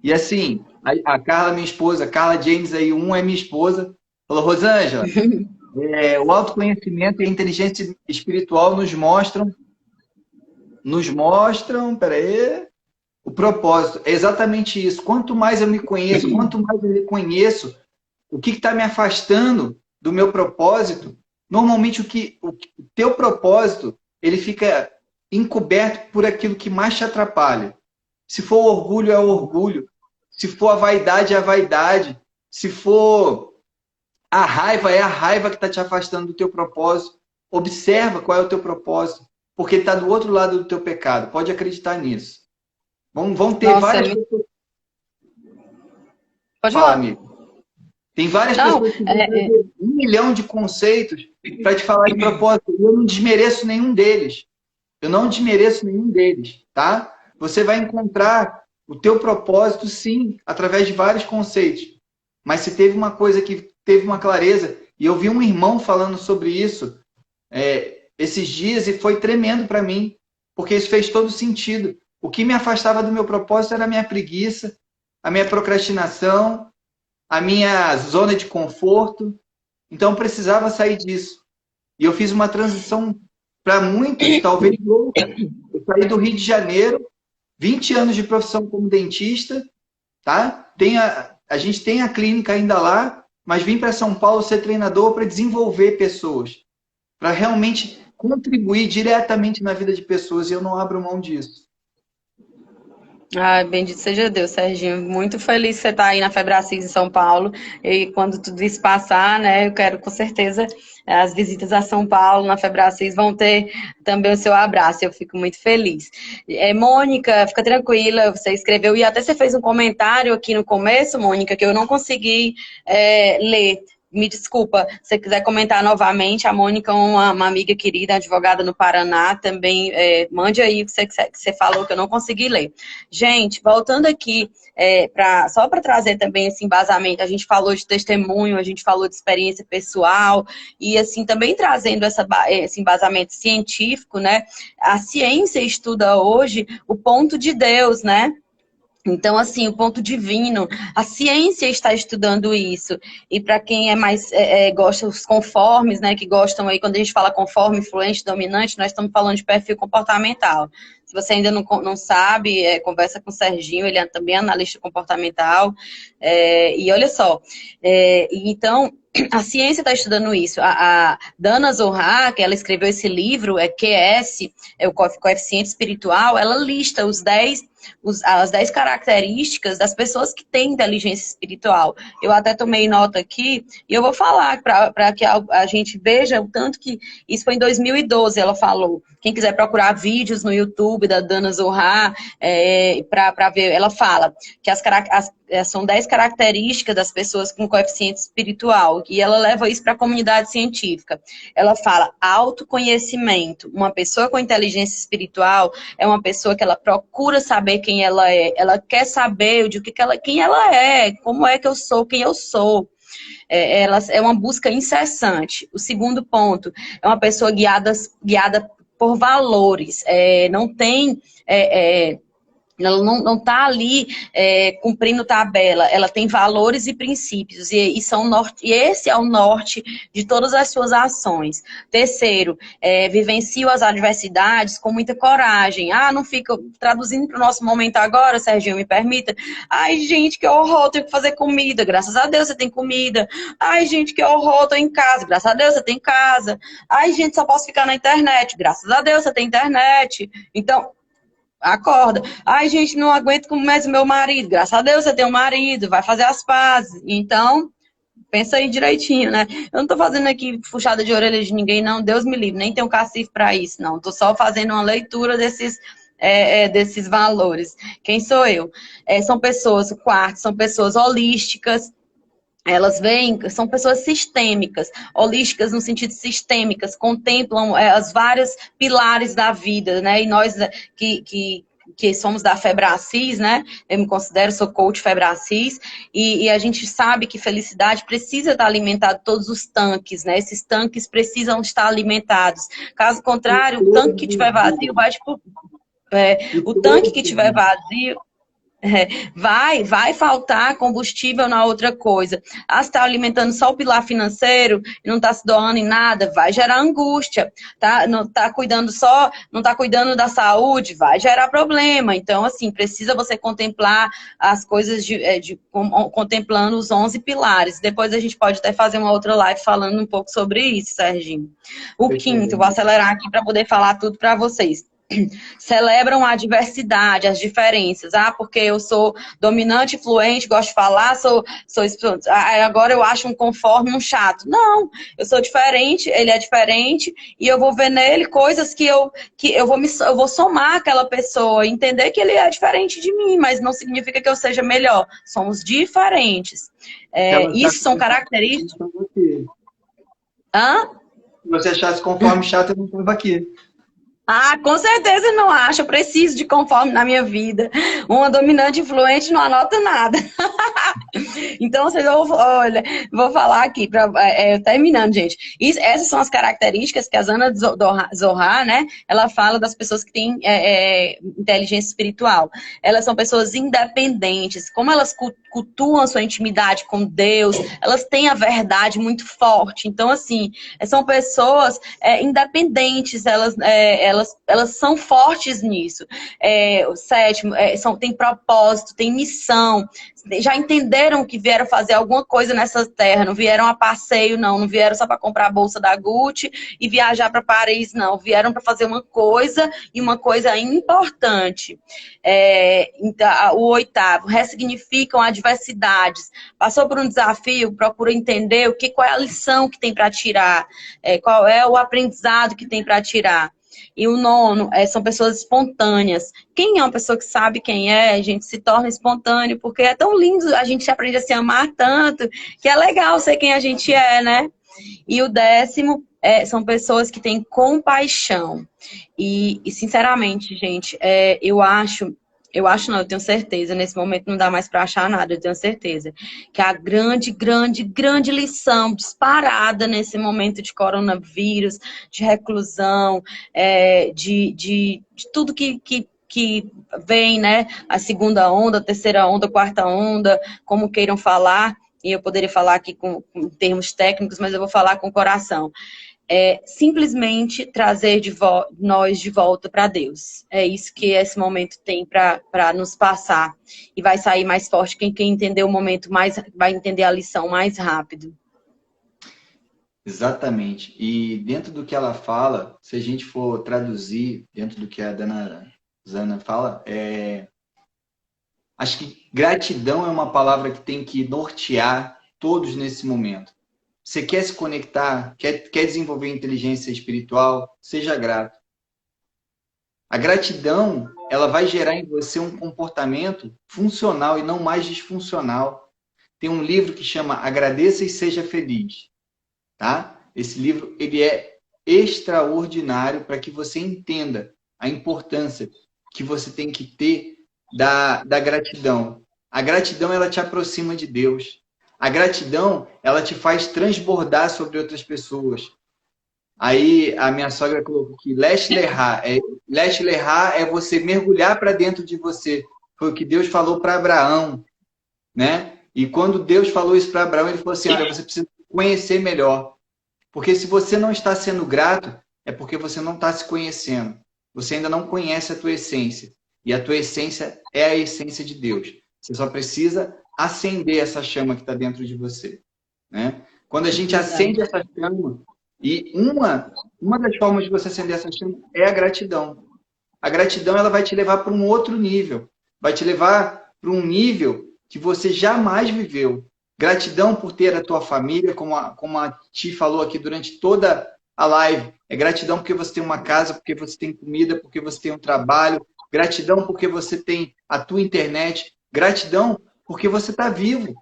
E assim, a Carla, minha esposa, Carla James aí, é minha esposa, falou, Rosângela, o autoconhecimento e a inteligência espiritual peraí, o propósito. É exatamente isso. Quanto mais eu me conheço, quanto mais eu reconheço o que está me afastando do meu propósito, normalmente o teu propósito, ele fica encoberto por aquilo que mais te atrapalha. Se for o orgulho, é o orgulho. Se for a vaidade, é a vaidade. Se for a raiva, é a raiva que está te afastando do teu propósito. Observa qual é o teu propósito, porque está do outro lado do teu pecado. Pode acreditar nisso. Vão ter várias pessoas. Pode falar, amigo. Tem várias pessoas que vão trazer 1 milhão de conceitos para te falar de propósito. E eu não desmereço nenhum deles. Tá? Você vai encontrar o teu propósito, sim, através de vários conceitos. Mas se teve uma coisa que teve uma clareza, e eu vi um irmão falando sobre isso esses dias e foi tremendo para mim, porque isso fez todo sentido. O que me afastava do meu propósito era a minha preguiça, a minha procrastinação, a minha zona de conforto. Então, eu precisava sair disso. E eu fiz uma transição para muitos, talvez louca. Eu saí do Rio de Janeiro, 20 anos de profissão como dentista, tá? A gente tem a clínica ainda lá, mas vim para São Paulo ser treinador para desenvolver pessoas, para realmente contribuir diretamente na vida de pessoas, e eu não abro mão disso. Ai, bendito seja Deus, Serginho. Muito feliz que você está aí na Febracis em São Paulo. E quando tudo isso passar, né, eu quero com certeza as visitas a São Paulo na Febracis vão ter também o seu abraço. Eu fico muito feliz. Mônica, fica tranquila, você escreveu e até você fez um comentário aqui no começo, Mônica, que eu não consegui ler. Me desculpa, se você quiser comentar novamente, a Mônica é uma amiga querida, advogada no Paraná, também mande aí o que você falou que eu não consegui ler. Gente, voltando aqui, só para trazer também esse embasamento, a gente falou de testemunho, a gente falou de experiência pessoal, e assim, também trazendo esse embasamento científico, né? A ciência estuda hoje o ponto de Deus, né? Então, assim, o ponto divino, a ciência está estudando isso. E para quem gosta dos conformes, né, que gostam aí, quando a gente fala conforme, influente, dominante, nós estamos falando de perfil comportamental. Se você ainda não sabe, conversa com o Serginho, ele é também analista comportamental. E olha só, então, a ciência está estudando isso. A Dana Zohar, que ela escreveu esse livro, QS, o Coeficiente Espiritual, ela lista as 10 características das pessoas que têm inteligência espiritual. Eu até tomei nota aqui e eu vou falar para que a gente veja o tanto que isso foi em 2012, ela falou. Quem quiser procurar vídeos no YouTube da Dana Zohar, para ver, ela fala que são 10 características das pessoas com coeficiente espiritual, e ela leva isso para a comunidade científica. Ela fala autoconhecimento. Uma pessoa com inteligência espiritual é uma pessoa que ela procura saber quem ela é, ela quer saber quem ela é, como é que eu sou, quem eu sou. É uma busca incessante. O segundo ponto é uma pessoa guiada por valores, não tem Ela não está ali cumprindo tabela, ela tem valores e princípios, e esse é o norte de todas as suas ações. Terceiro, vivencio as adversidades com muita coragem. Não fica traduzindo para o nosso momento agora, Serginho, me permita. Ai, gente, que horror, tenho que fazer comida. Graças a Deus você tem comida. Ai, gente, que horror, tô em casa. Graças a Deus você tem casa. Ai, gente, só posso ficar na internet. Graças a Deus você tem internet. Então, acorda. Ai, gente, não aguento mais o meu marido. Graças a Deus você tem um marido, vai fazer as pazes. Então, pensa aí direitinho, né? Eu não tô fazendo aqui puxada de orelha de ninguém, não. Deus me livre, nem tenho cacife para isso, não. Tô só fazendo uma leitura desses valores. Quem sou eu? São pessoas, o quarto, são pessoas holísticas. Elas vêm, são pessoas sistêmicas, holísticas no sentido sistêmicas, contemplam os vários pilares da vida, né? E nós que somos da Febracis, né? Eu me considero, sou coach Febracis, e a gente sabe que felicidade precisa estar alimentado todos os tanques, né? Esses tanques precisam estar alimentados. Caso contrário, o tanque que tiver vazio vai, tipo, o tanque que tiver vazio vai faltar combustível na outra coisa. Se está alimentando só o pilar financeiro e não está se doando em nada, vai gerar angústia. Não está cuidando da saúde, vai gerar problema. Então, assim, precisa você contemplar as coisas contemplando os 11 pilares. Depois a gente pode até fazer uma outra live falando um pouco sobre isso, Serginho. O quinto, vou acelerar aqui para poder falar tudo para vocês. Celebram a diversidade, as diferenças. Porque eu sou dominante, fluente, gosto de falar, agora eu acho um conforme um chato. Não, eu sou diferente, ele é diferente, e eu vou ver nele coisas que eu vou somar aquela pessoa, entender que ele é diferente de mim, mas não significa que eu seja melhor. Somos diferentes. Isso são características. Se você achasse conforme chato, eu não estava aqui. Com certeza não acho. Eu preciso de conforme na minha vida. Uma dominante influente não anota nada. Então, olha, vou falar aqui, terminando, gente. Essas são as características que a Zana Zohar, né? Ela fala das pessoas que têm inteligência espiritual. Elas são pessoas independentes. Como elas cultuam a sua intimidade com Deus, elas têm a verdade muito forte. Então, assim, são pessoas independentes, elas são fortes nisso. O sétimo, tem propósito, tem missão, já entenderam que vieram fazer alguma coisa nessa terra, não vieram a passeio, não vieram só para comprar a bolsa da Gucci e viajar para Paris, não, vieram para fazer uma coisa, e uma coisa importante. Então, o oitavo, ressignificam adversidades. Passou por um desafio, procura entender qual é a lição que tem para tirar, qual é o aprendizado que tem para tirar. E o nono, são pessoas espontâneas. Quem é uma pessoa que sabe quem é, a gente se torna espontâneo, porque é tão lindo, a gente aprende a se amar tanto, que é legal ser quem a gente é, né? E o décimo, são pessoas que têm compaixão. E sinceramente, gente, eu tenho certeza, nesse momento não dá mais para achar nada, eu tenho certeza que a grande, grande, grande lição disparada nesse momento de coronavírus, de reclusão, de tudo que vem, né? A segunda onda, a terceira onda, a quarta onda, como queiram falar, e eu poderia falar aqui com termos técnicos, mas eu vou falar com o coração. Simplesmente trazer nós de volta para Deus. É isso que esse momento tem para nos passar. E vai sair mais forte quem entender o momento vai entender a lição mais rápido. Exatamente. E dentro do que ela fala, se a gente for traduzir dentro do que a dona Zana fala, acho que gratidão é uma palavra que tem que nortear todos nesse momento. Você quer se conectar, quer desenvolver inteligência espiritual, seja grato. A gratidão, ela vai gerar em você um comportamento funcional e não mais disfuncional. Tem um livro que chama Agradeça e Seja Feliz. Tá? Esse livro ele é extraordinário para que você entenda a importância que você tem que ter da gratidão. A gratidão, ela te aproxima de Deus. A gratidão, ela te faz transbordar sobre outras pessoas. Aí a minha sogra colocou que Lesh Lerá é você mergulhar para dentro de você. Foi o que Deus falou para Abraão, né? E quando Deus falou isso para Abraão, ele falou assim, olha, você precisa conhecer melhor. Porque se você não está sendo grato, é porque você não está se conhecendo. Você ainda não conhece a tua essência. E a tua essência é a essência de Deus. Você só precisa acender essa chama que está dentro de você, né? Quando a gente acende essa chama, e uma das formas de você acender essa chama é a gratidão. A gratidão ela vai te levar para um outro nível. Vai te levar para um nível que você jamais viveu. Gratidão por ter a tua família, como a Ti falou aqui durante toda a live. É gratidão porque você tem uma casa, porque você tem comida, porque você tem um trabalho. Gratidão porque você tem a tua internet. Gratidão porque você está vivo.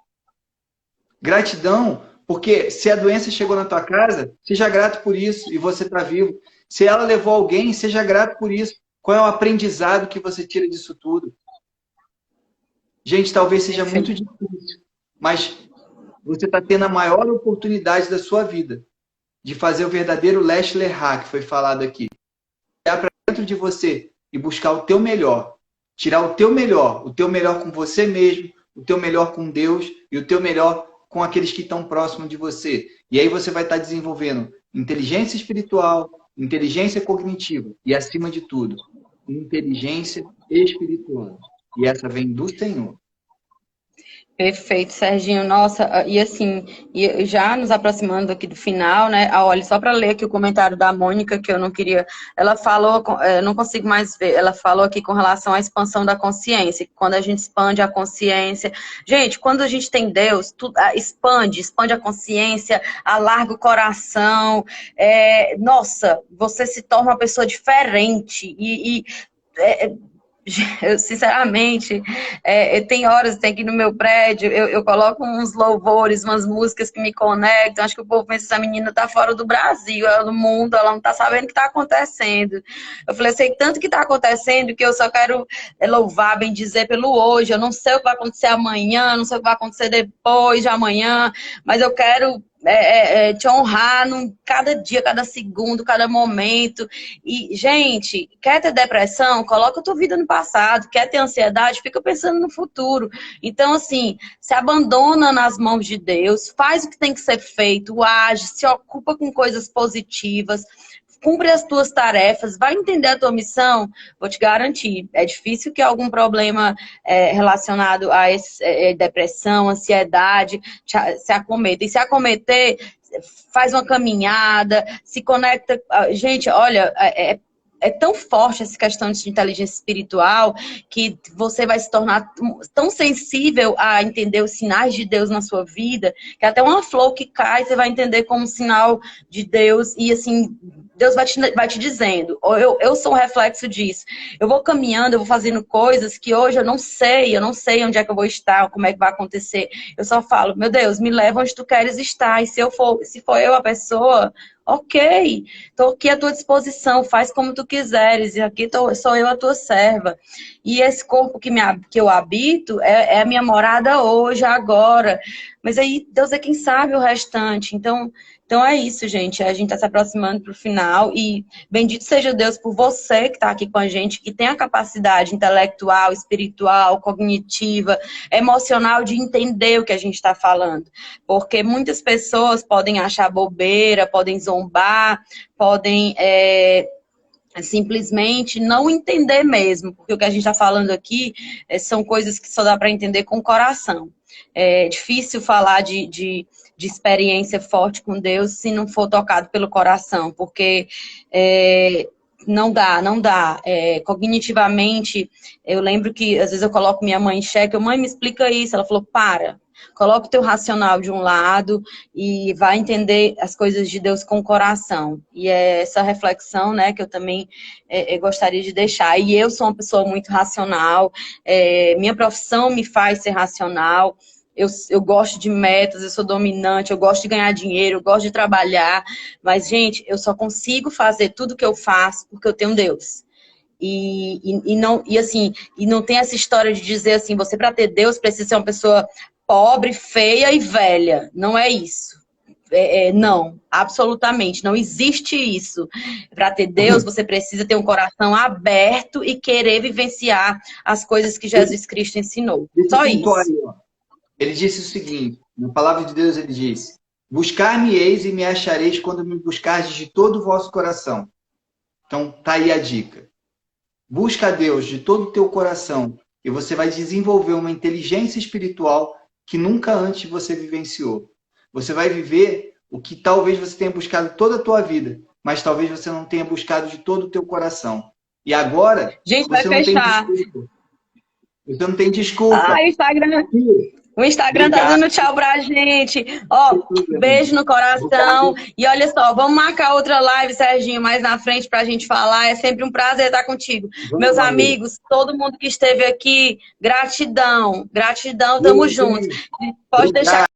Gratidão porque se a doença chegou na tua casa, seja grato por isso e você está vivo. Se ela levou alguém, seja grato por isso. Qual é o aprendizado que você tira disso tudo? Gente, talvez seja muito difícil, mas você está tendo a maior oportunidade da sua vida de fazer o verdadeiro Lesh Lerá, que foi falado aqui. Olhar para dentro de você e buscar o teu melhor. Tirar o teu melhor com você mesmo, o teu melhor com Deus e o teu melhor com aqueles que estão próximos de você. E aí você vai estar desenvolvendo inteligência espiritual, inteligência cognitiva e, acima de tudo, inteligência espiritual. E essa vem do Senhor. Perfeito, Serginho. Nossa, e assim, e já nos aproximando aqui do final, né? Olha, só para ler aqui o comentário da Mônica, que eu não queria. Ela falou, não consigo mais ver, ela falou aqui com relação à expansão da consciência, quando a gente expande a consciência. Gente, quando a gente tem Deus, tudo, expande a consciência, alarga o coração. Nossa, você se torna uma pessoa diferente. Eu, sinceramente, tem horas, tem aqui no meu prédio, eu coloco uns louvores, umas músicas que me conectam. Acho que o povo pensa que essa menina tá fora do Brasil, ela no mundo, ela não tá sabendo o que tá acontecendo. Eu falei, eu sei tanto que tá acontecendo que eu só quero louvar, bem dizer pelo hoje. Eu não sei o que vai acontecer amanhã, não sei o que vai acontecer depois de amanhã, mas eu quero te honrar cada dia, cada segundo, cada momento. E, gente, quer ter depressão? Coloca a tua vida no passado. Quer ter ansiedade? Fica pensando no futuro. Então, assim, se abandona nas mãos de Deus, faz o que tem que ser feito, age, se ocupa com coisas positivas, cumpre as tuas tarefas, vai entender a tua missão, vou te garantir. É difícil que algum problema relacionado a depressão, ansiedade, se acometa. E se acometer, faz uma caminhada, se conecta. Gente, olha, é tão forte essa questão de inteligência espiritual que você vai se tornar tão sensível a entender os sinais de Deus na sua vida, que até uma flor que cai, você vai entender como um sinal de Deus. E assim, Deus vai te dizendo, eu sou um reflexo disso. Eu vou caminhando, eu vou fazendo coisas que hoje eu não sei onde é que eu vou estar, como é que vai acontecer. Eu só falo, meu Deus, me leva onde tu queres estar. E se for eu a pessoa, ok, estou aqui à tua disposição, faz como tu quiseres, e aqui sou eu a tua serva. E esse corpo que eu habito é a minha morada hoje, agora. Mas aí Deus é quem sabe o restante. Então é isso, gente. A gente está se aproximando para o final e bendito seja Deus por você que está aqui com a gente, que tem a capacidade intelectual, espiritual, cognitiva, emocional de entender o que a gente está falando. Porque muitas pessoas podem achar bobeira, podem zombar, podem simplesmente não entender mesmo, porque o que a gente está falando aqui são coisas que só dá para entender com o coração. É difícil falar de experiência forte com Deus se não for tocado pelo coração, porque não dá. Cognitivamente, eu lembro que às vezes eu coloco minha mãe em xeque, mãe, me explica isso. Ela falou, coloca o teu racional de um lado e vai entender as coisas de Deus com o coração. E é essa reflexão, né, que eu também gostaria de deixar. E eu sou uma pessoa muito racional, minha profissão me faz ser racional. Eu gosto de metas, eu sou dominante, eu gosto de ganhar dinheiro, eu gosto de trabalhar. Mas, gente, eu só consigo fazer tudo que eu faço porque eu tenho Deus. E não tem essa história de dizer assim, você para ter Deus precisa ser uma pessoa pobre, feia e velha. Não é isso. Não, absolutamente, não existe isso. Para ter Deus, você precisa ter um coração aberto e querer vivenciar as coisas que Jesus Cristo ensinou. Deixa eu Só pontuar isso. aí, ó. Ele disse o seguinte, na palavra de Deus ele disse, buscar-me-eis e me achareis quando me buscardes de todo o vosso coração. Então, tá aí a dica. Busca a Deus de todo o teu coração e você vai desenvolver uma inteligência espiritual que nunca antes você vivenciou. Você vai viver o que talvez você tenha buscado toda a tua vida, mas talvez você não tenha buscado de todo o teu coração. E agora, Gente, vai você não tem fechar. desculpa. Você não tem desculpa. Ah, Instagram. O Instagram tá Obrigado. dando tchau pra gente. Ó, beijo no coração. E olha só, vamos marcar outra live, Serginho, mais na frente pra gente falar. É sempre um prazer estar contigo. Meus amigos, todo mundo que esteve aqui, gratidão. Gratidão, tamo juntos. Pode deixar.